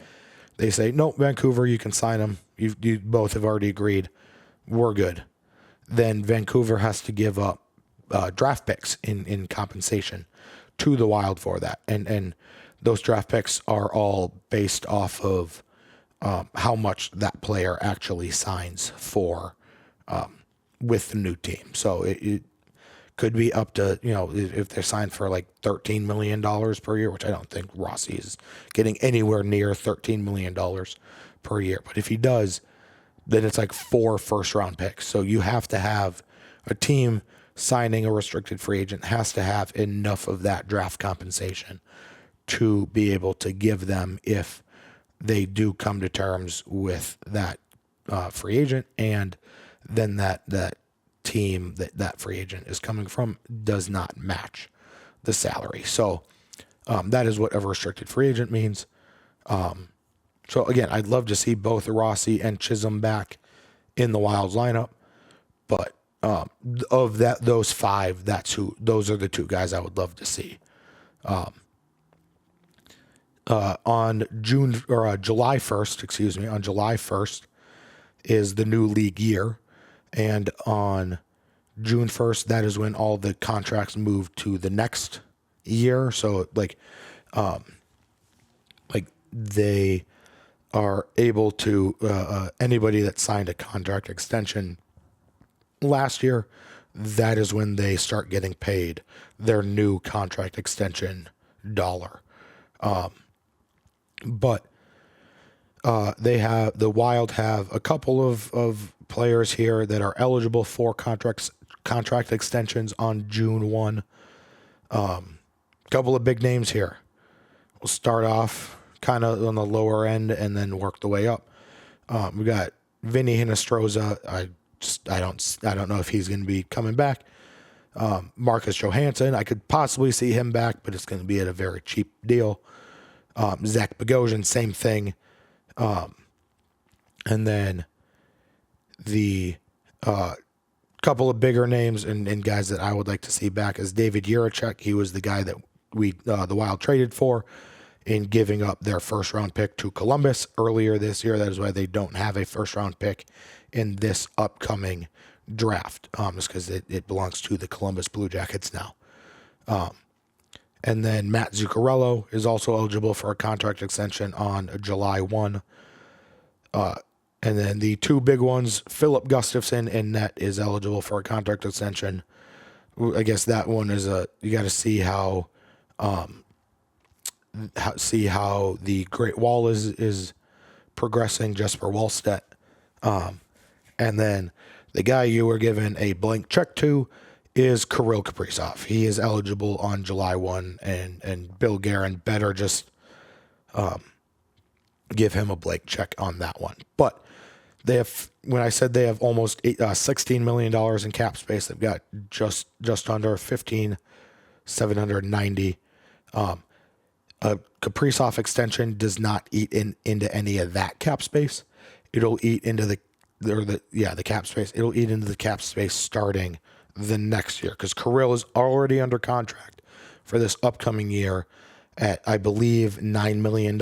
they say, no, Vancouver, you can sign him. You both have already agreed. We're good. Then Vancouver has to give up draft picks in compensation to the Wild for that. And those draft picks are all based off of how much that player actually signs for with the new team. So it could be up to, if they're signed for like $13 million per year, which I don't think Rossi is getting anywhere near $13 million per year. But if he does, then it's like 4 first-round picks. So you have to have a team signing a restricted free agent has to have enough of that draft compensation to be able to give them if they do come to terms with that free agent, and then that team that free agent is coming from does not match the salary. So that is what a restricted free agent means. So again, I'd love to see both Rossi and Chisholm back in the Wild's lineup, but of those 5, those are the 2 guys I would love to see. On July 1st is the new league year. And on June 1st, that is when all the contracts move to the next year. So they are able to, anybody that signed a contract extension last year, that is when they start getting paid their new contract extension dollar. But the Wild have a couple of players here that are eligible for contract extensions on June 1. Couple of big names here. We'll start off kind of on the lower end and then work the way up. We got Vinny Hinostroza. I don't know if he's going to be coming back. Marcus Johansson, I could possibly see him back, but it's going to be at a very cheap deal. Zach Bogosian, same thing. And then the couple of bigger names and guys that I would like to see back is David Jiricek. He was the guy that the Wild traded for in giving up their first-round pick to Columbus earlier this year. That is why they don't have a first-round pick in this upcoming draft, just because it belongs to the Columbus Blue Jackets now. And then Matt Zuccarello is also eligible for a contract extension on July 1. And then the two big ones, Philip Gustafsson in net is eligible for a contract extension. I guess that one is you got to see how the Great Wall is progressing, Jesper Wallstedt. And then the guy you were given a blank check to is Kirill Kaprizov. He is eligible on July 1, and Bill Guerin better just give him a blank check on that one. But they have, when I said they have almost $16 million in cap space, they've got just under $15,790. A Kaprizov extension does not eat into any of that cap space. It'll eat into the cap space. It'll eat into the cap space starting the next year, because Kirill is already under contract for this upcoming year at, I believe, $9 million.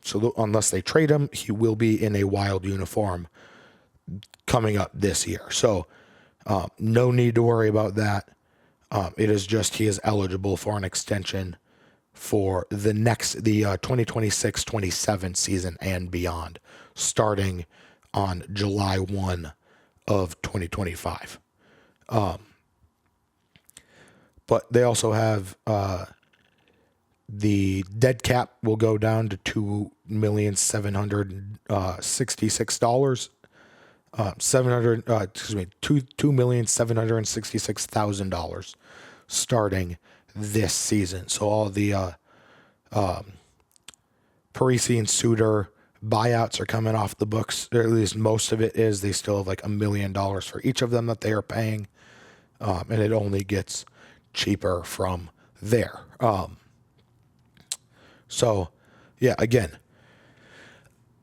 So unless they trade him, he will be in a Wild uniform coming up this year. So no need to worry about that. It is just he is eligible for an extension for the 2026-27 season and beyond, starting on July 1 of 2025. But they also have the dead cap will go down to $2,766,000. $2,766,000 starting this season. So all the Parisi and Suter buyouts are coming off the books, or at least most of it is. They still have like $1 million for each of them that they are paying, and it only gets cheaper from there. So, yeah, again,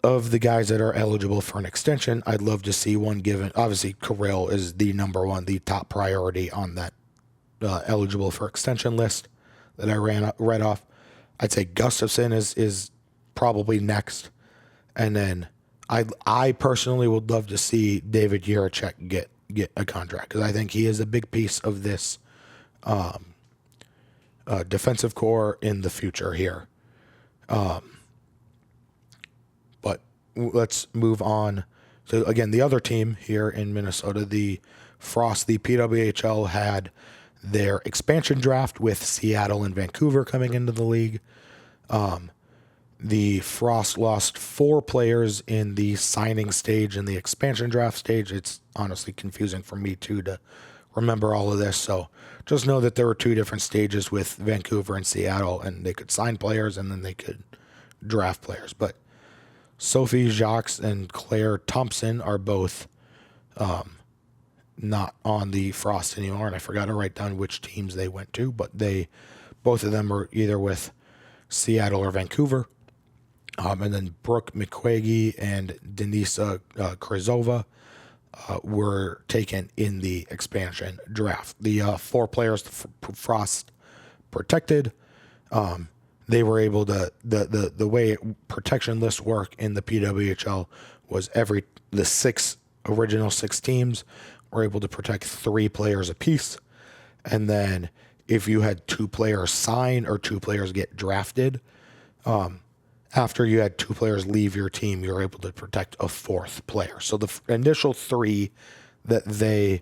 of the guys that are eligible for an extension, I'd love to see one given. Obviously, Kirill is the number one, the top priority on that eligible for extension list that I read off. I'd say Gustafsson is probably next. And then I personally would love to see David Jiricek get a contract, because I think he is a big piece of this defensive core in the future here. But let's move on. So again, the other team here in Minnesota, the Frost, the PWHL had their expansion draft with Seattle and Vancouver coming into the league. The Frost lost 4 players in the signing stage and the expansion draft stage. It's honestly confusing for me too to remember all of this. So just know that there were 2 different stages with Vancouver and Seattle, and they could sign players and then they could draft players. But Sophie Jacques and Claire Thompson are both not on the Frost anymore, and I forgot to write down which teams they went to, but both of them are either with Seattle or Vancouver. And then Brooke McQuaggy and Denisa Krizova were taken in the expansion draft. The 4 players Frost protected, they were able to, the way protection lists work in the PWHL was the original 6 teams were able to protect 3 players apiece. And then if you had 2 players sign or 2 players get drafted, after you had 2 players leave your team, you were able to protect a 4th player. So the initial 3 that they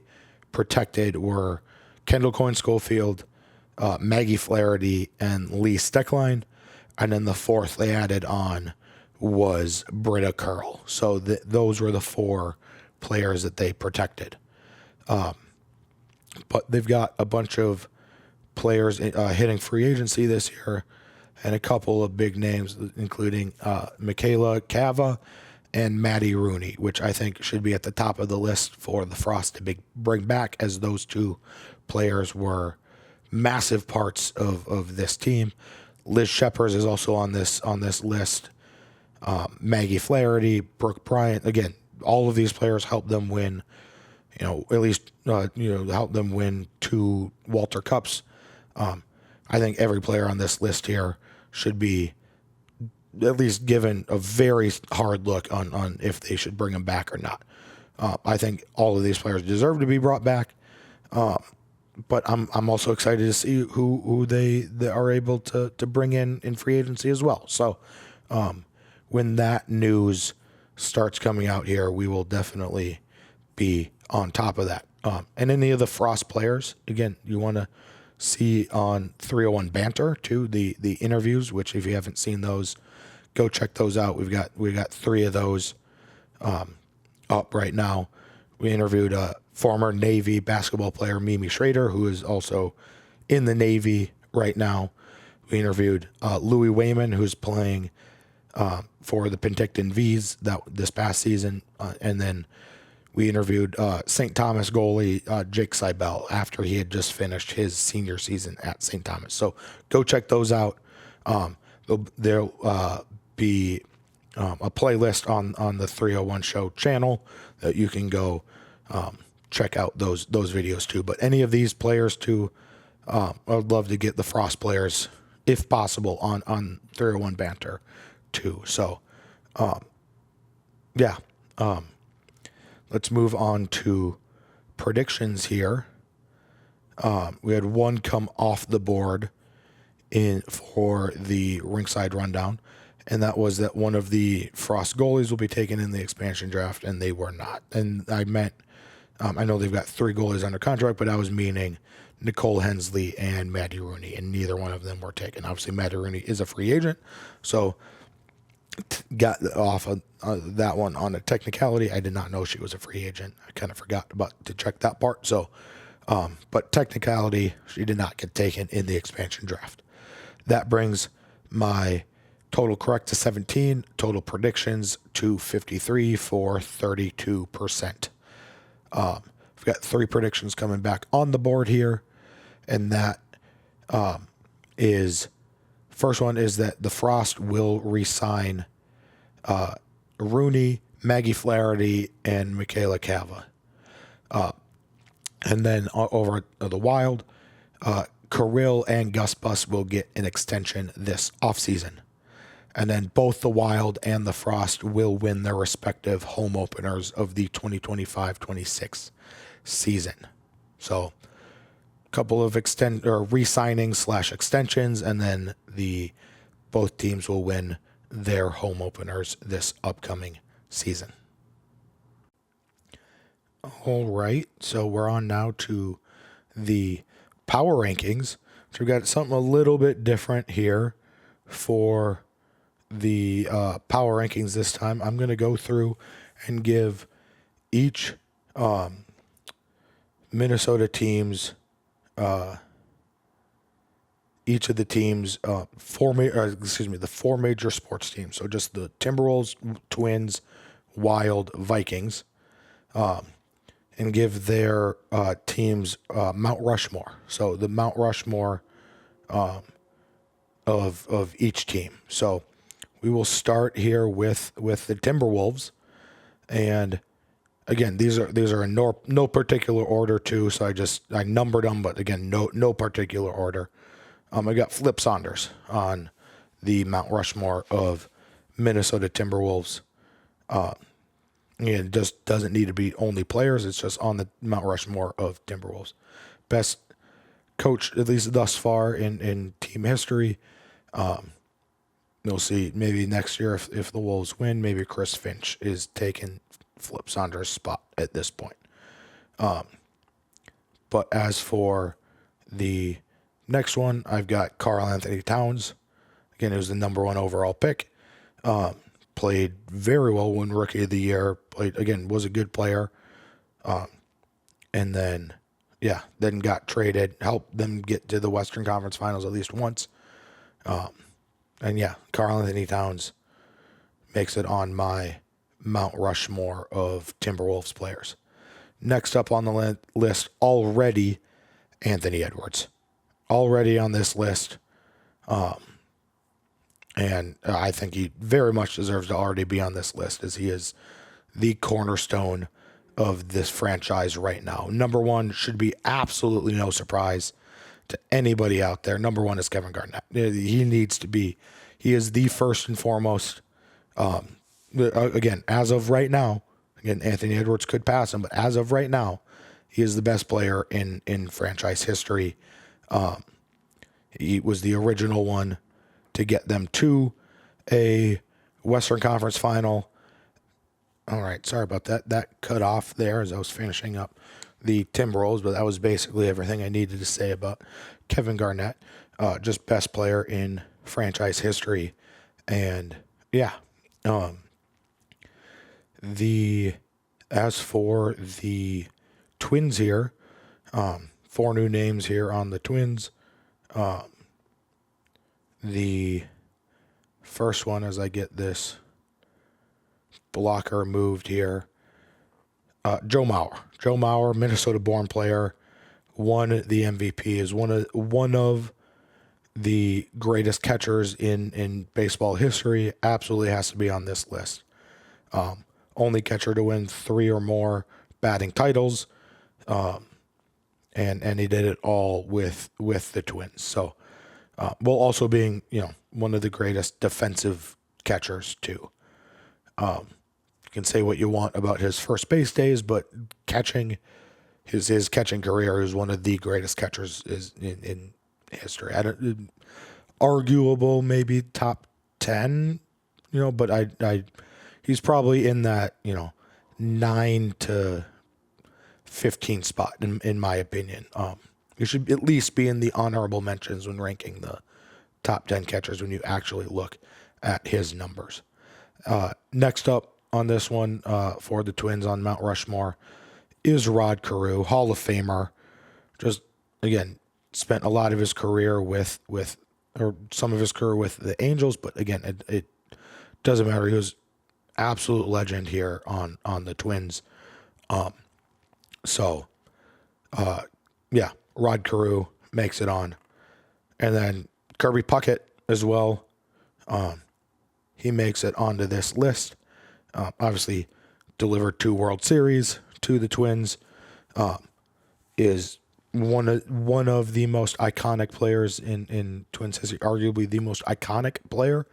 protected were Kendall Coyne-Schofield, Maggie Flaherty, and Lee Steckline. And then the 4th they added on was Britta Curl. So those were the 4 players that they protected. But they've got a bunch of players hitting free agency this year, and a couple of big names, including Michaela Cava and Maddie Rooney, which I think should be at the top of the list for the Frost to bring back, as those 2 players were massive parts of this team. Liz Sheppers is also on this list. Maggie Flaherty, Brooke Bryant. Again, all of these players helped them win, at least help them win 2 Walter Cups. I think every player on this list here should be at least given a very hard look on if they should bring him back or not. I think all of these players deserve to be brought back. But I'm also excited to see who they are able to bring in free agency as well. So when that news starts coming out here, we will definitely be on top of that. And any of the Frost players, again, you want to see on 301 Banter too, the interviews, which if you haven't seen those, go check those out. We got 3 of those up right now. We interviewed former Navy basketball player Mimi Schrader, who is also in the Navy right now. We interviewed Louis Wayman, who's playing for the Penticton V's this past season, and then we interviewed St. Thomas goalie Jake Seibel after he had just finished his senior season at St. Thomas. So go check those out. There'll be a playlist on the 301 Show channel that you can go check out those videos too. But any of these players too, I'd love to get the Frost players, if possible, on 301 Banter too. So, let's move on to predictions here. We had one come off the board for the Rinkside Rundown, and that was that one of the Frost goalies will be taken in the expansion draft, and they were not. And I meant, I know they've got 3 goalies under contract, but I was meaning Nicole Hensley and Maddie Rooney, and neither one of them were taken. Obviously, Maddie Rooney is a free agent, so got off of that one on a technicality. I did not know she was a free agent. I kind of forgot to check that part. So, but technicality, she did not get taken in the expansion draft. That brings my total correct to 17, total predictions to 53 for 32%. We've got 3 predictions coming back on the board here, and that is, first one is that the Frost will re-sign Rooney, Maggie Flaherty, and Michaela Cava. And then over the Wild, Kirill and Gus Bus will get an extension this offseason. And then both the Wild and the Frost will win their respective home openers of the 2025-26 season. So a couple of re-signings / extensions, and then both teams will win their home openers this upcoming season. All right, so we're on now to the power rankings. So we've got something a little bit different here for the power rankings this time. I'm going to go through and give each Minnesota teams, each of the teams, the 4 major sports teams. So just the Timberwolves, Twins, Wild, Vikings, and give their teams Mount Rushmore. So the Mount Rushmore of each team. So we will start here with the Timberwolves, and again, these are in no particular order too. So I numbered them, but again, no particular order. I got Flip Saunders on the Mount Rushmore of Minnesota Timberwolves. It just doesn't need to be only players. It's just on the Mount Rushmore of Timberwolves. Best coach, at least thus far in team history. You'll see maybe next year if the Wolves win, maybe Chris Finch is taking Flip Saunders' spot at this point. But as for the next one, I've got Karl Anthony Towns. Again, he was the number 1 overall pick. Played very well, won Rookie of the Year. Was a good player. And then got traded, helped them get to the Western Conference Finals at least once. Karl Anthony Towns makes it on my Mount Rushmore of Timberwolves players. Next up on the list already, Anthony Edwards. Already on this list. And I think he very much deserves to already be on this list, as he is the cornerstone of this franchise right now. Number 1 should be absolutely no surprise to anybody out there. Number 1 is Kevin Garnett. He needs to be. He is the first and foremost. Again, as of right now, Again, Anthony Edwards could pass him, but as of right now, he is the best player in franchise history. He was the original one to get them to a Western Conference final. All right, sorry about that. That cut off there as I was finishing up the Timberwolves, but that was basically everything I needed to say about Kevin Garnett. Just best player in franchise history. And yeah, as for the Twins here, 4 new names here on the Twins. The first one, as I get this blocker moved here, Joe Mauer. Joe Mauer, Minnesota-born player, won the MVP. Is one of the greatest catchers in baseball history. Absolutely has to be on this list. Only catcher to win 3 or more batting titles, and he did it all with the Twins. So, while also being one of the greatest defensive catchers too. You can say what you want about his first base days, but catching his catching career is one of the greatest catchers in history. Arguable, maybe top 10, but he's probably in that 9 to 15 spot in my opinion. You should at least be in the honorable mentions when ranking the top 10 catchers when you actually look at his numbers. Next up on this one, for the Twins on Mount Rushmore, is Rod Carew, Hall of Famer. Just, again, spent a lot of his career or some of his career with the Angels, but again, it doesn't matter. He was absolute legend here on the Twins. Yeah, Rod Carew makes it on. And then Kirby Puckett as well. He makes it onto this list. Obviously delivered 2 World Series to the Twins. Is one of the most iconic players in Twins history, arguably the most iconic player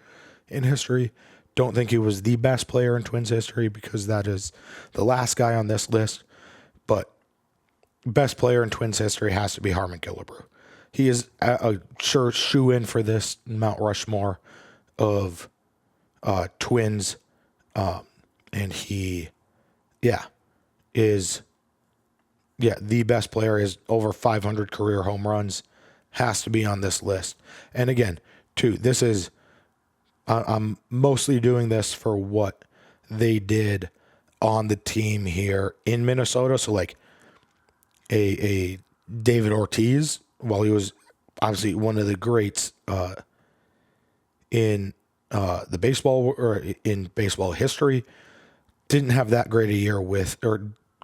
in history. Don't think he was the best player in Twins history because that is the last guy on this list. But best player in Twins history has to be Harmon Killebrew. He is a sure shoe-in for this Mount Rushmore of Twins. And he, is the best player. Is over 500 career home runs. Has to be on this list. And again, too, this is, I'm mostly doing this for what they did on the team here in Minnesota. So like a David Ortiz, while he was obviously one of the greats in the baseball or in baseball history, didn't have that great a year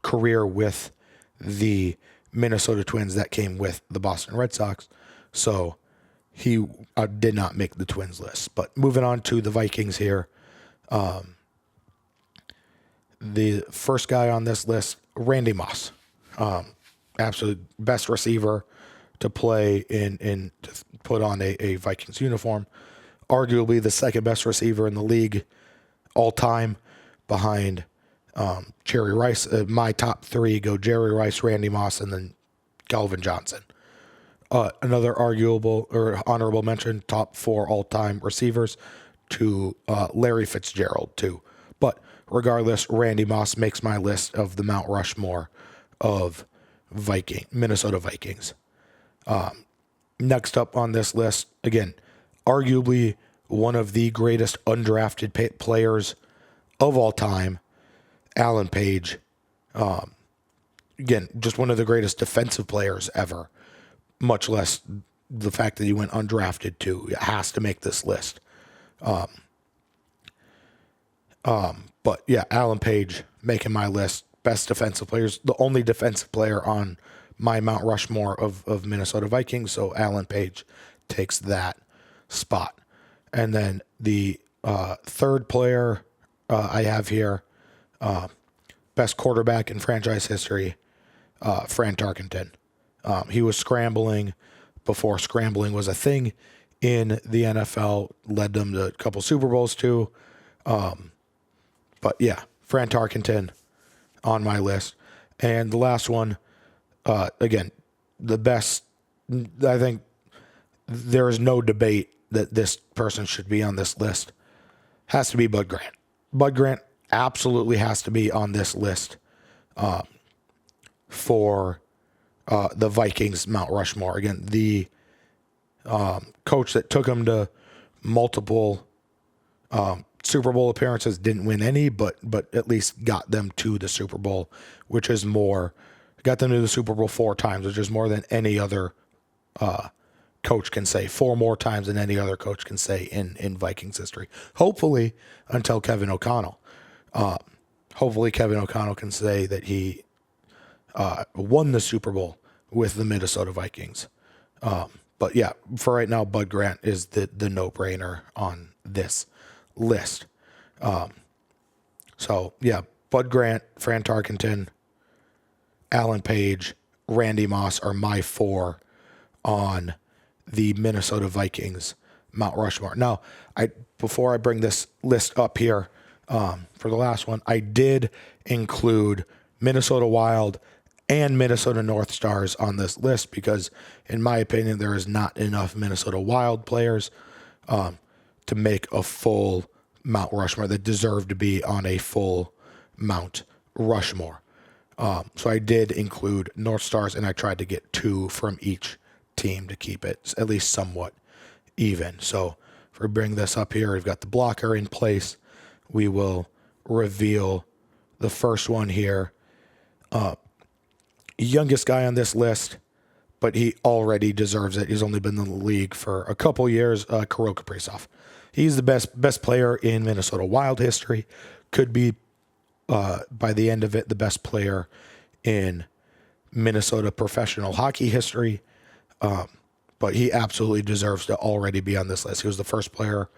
career with the Minnesota Twins that came with the Boston Red Sox. So he did not make the Twins list. But moving on to the Vikings here. The first guy on this list, Randy Moss. Absolute best receiver to play to put on a Vikings uniform. Arguably the second best receiver in the league all time, behind Jerry Rice. My top 3 go Jerry Rice, Randy Moss, and then Calvin Johnson. Another arguable or honorable mention, top 4 all-time receivers to Larry Fitzgerald too. But regardless, Randy Moss makes my list of the Mount Rushmore of Minnesota Vikings. Next up on this list, again, arguably one of the greatest undrafted players of all time, Alan Page. Again, just one of the greatest defensive players ever, much less the fact that he went undrafted too. It has to make this list. But yeah, Alan Page making my list. Best defensive players, the only defensive player on my Mount Rushmore of Minnesota Vikings. So Alan Page takes that spot. And then the third player I have here, best quarterback in franchise history, Fran Tarkenton. He was scrambling before scrambling was a thing in the NFL, led them to a couple Super Bowls too. But yeah, Fran Tarkenton, on my list. And the last one, again, the best, I think there is no debate that this person should be on this list, has to be Bud Grant. Bud Grant absolutely has to be on this list for the Vikings Mount Rushmore. Again, the coach that took him to multiple Super Bowl appearances, didn't win any, but at least got them to the Super Bowl, which is more, got them to the Super Bowl 4 times, which is more than any other coach can say. 4 more times than any other coach can say in Vikings history. Hopefully, until Kevin O'Connell. Hopefully Kevin O'Connell can say that he won the Super Bowl with the Minnesota Vikings. But yeah, for right now, Bud Grant is the no-brainer on this list. So yeah, Bud Grant, Fran Tarkenton, Alan Page, Randy Moss are my 4 on the Minnesota Vikings Mount Rushmore. Now, before I bring this list up here for the last one, I did include Minnesota Wild and Minnesota North Stars on this list because, in my opinion, there is not enough Minnesota Wild players to make a full Mount Rushmore that deserve to be on a full Mount Rushmore. So I did include North Stars, and I tried to get 2 from each team to keep it at least somewhat even. So if we bring this up here, we've got the blocker in place. We will reveal the first one here. Youngest guy on this list, but he already deserves it. He's only been in the league for a couple years. Kirill Kaprizov. He's the best player in Minnesota Wild history. Could be, by the end of it, the best player in Minnesota professional hockey history. But he absolutely deserves to already be on this list. He was the first player,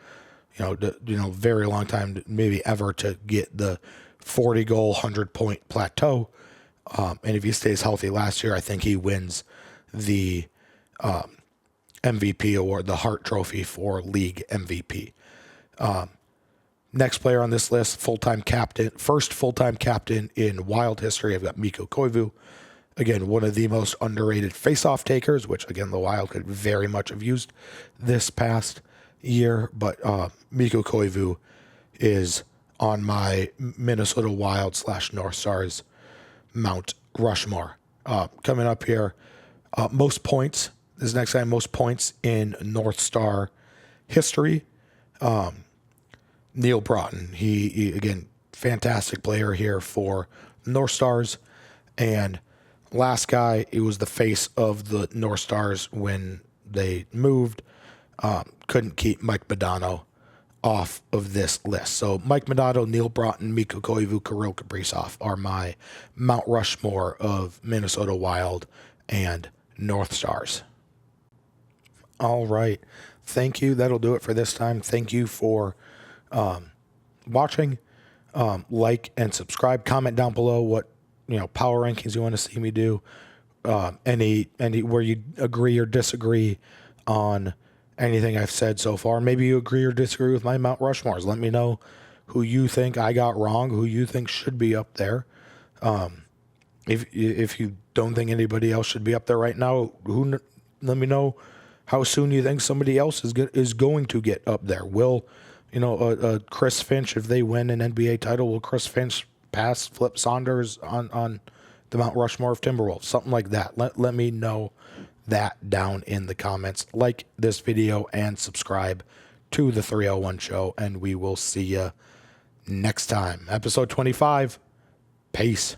very long time, maybe ever, to get the 40-goal, 100-point plateau. And if he stays healthy last year, I think he wins the MVP award, the Hart Trophy for league MVP. Next player on this list, first full-time captain in Wild history. I've got Mikko Koivu. Again, one of the most underrated face-off takers, which, again, the Wild could very much have used this past year. But Mikko Koivu is on my Minnesota Wild / North Stars Mount Rushmore. Coming up here, most points. This next guy, most points in North Star history. Neil Broughton. He again, fantastic player here for North Stars. And last guy, he was the face of the North Stars when they moved. Couldn't keep Mike Modano off of this list. So Mike Modano, Neil Broughton, Mikko Koivu, Kirill Kaprizov are my Mount Rushmore of Minnesota Wild and North Stars. All right. Thank you. That'll do it for this time. Thank you for watching. Like and subscribe. Comment down below what power rankings you want to see me do. Any where you agree or disagree on anything I've said so far. Maybe you agree or disagree with my Mount Rushmores. Let me know who you think I got wrong, who you think should be up there. If you don't think anybody else should be up there right now, let me know how soon you think somebody else is going to get up there. Will Chris Finch, if they win an NBA title, will Chris Finch pass Flip Saunders on the Mount Rushmore of Timberwolves? Something like that. Let me know that down in the comments. Like this video and subscribe to the 301 Show, and we will see you next time. Episode 25. Peace.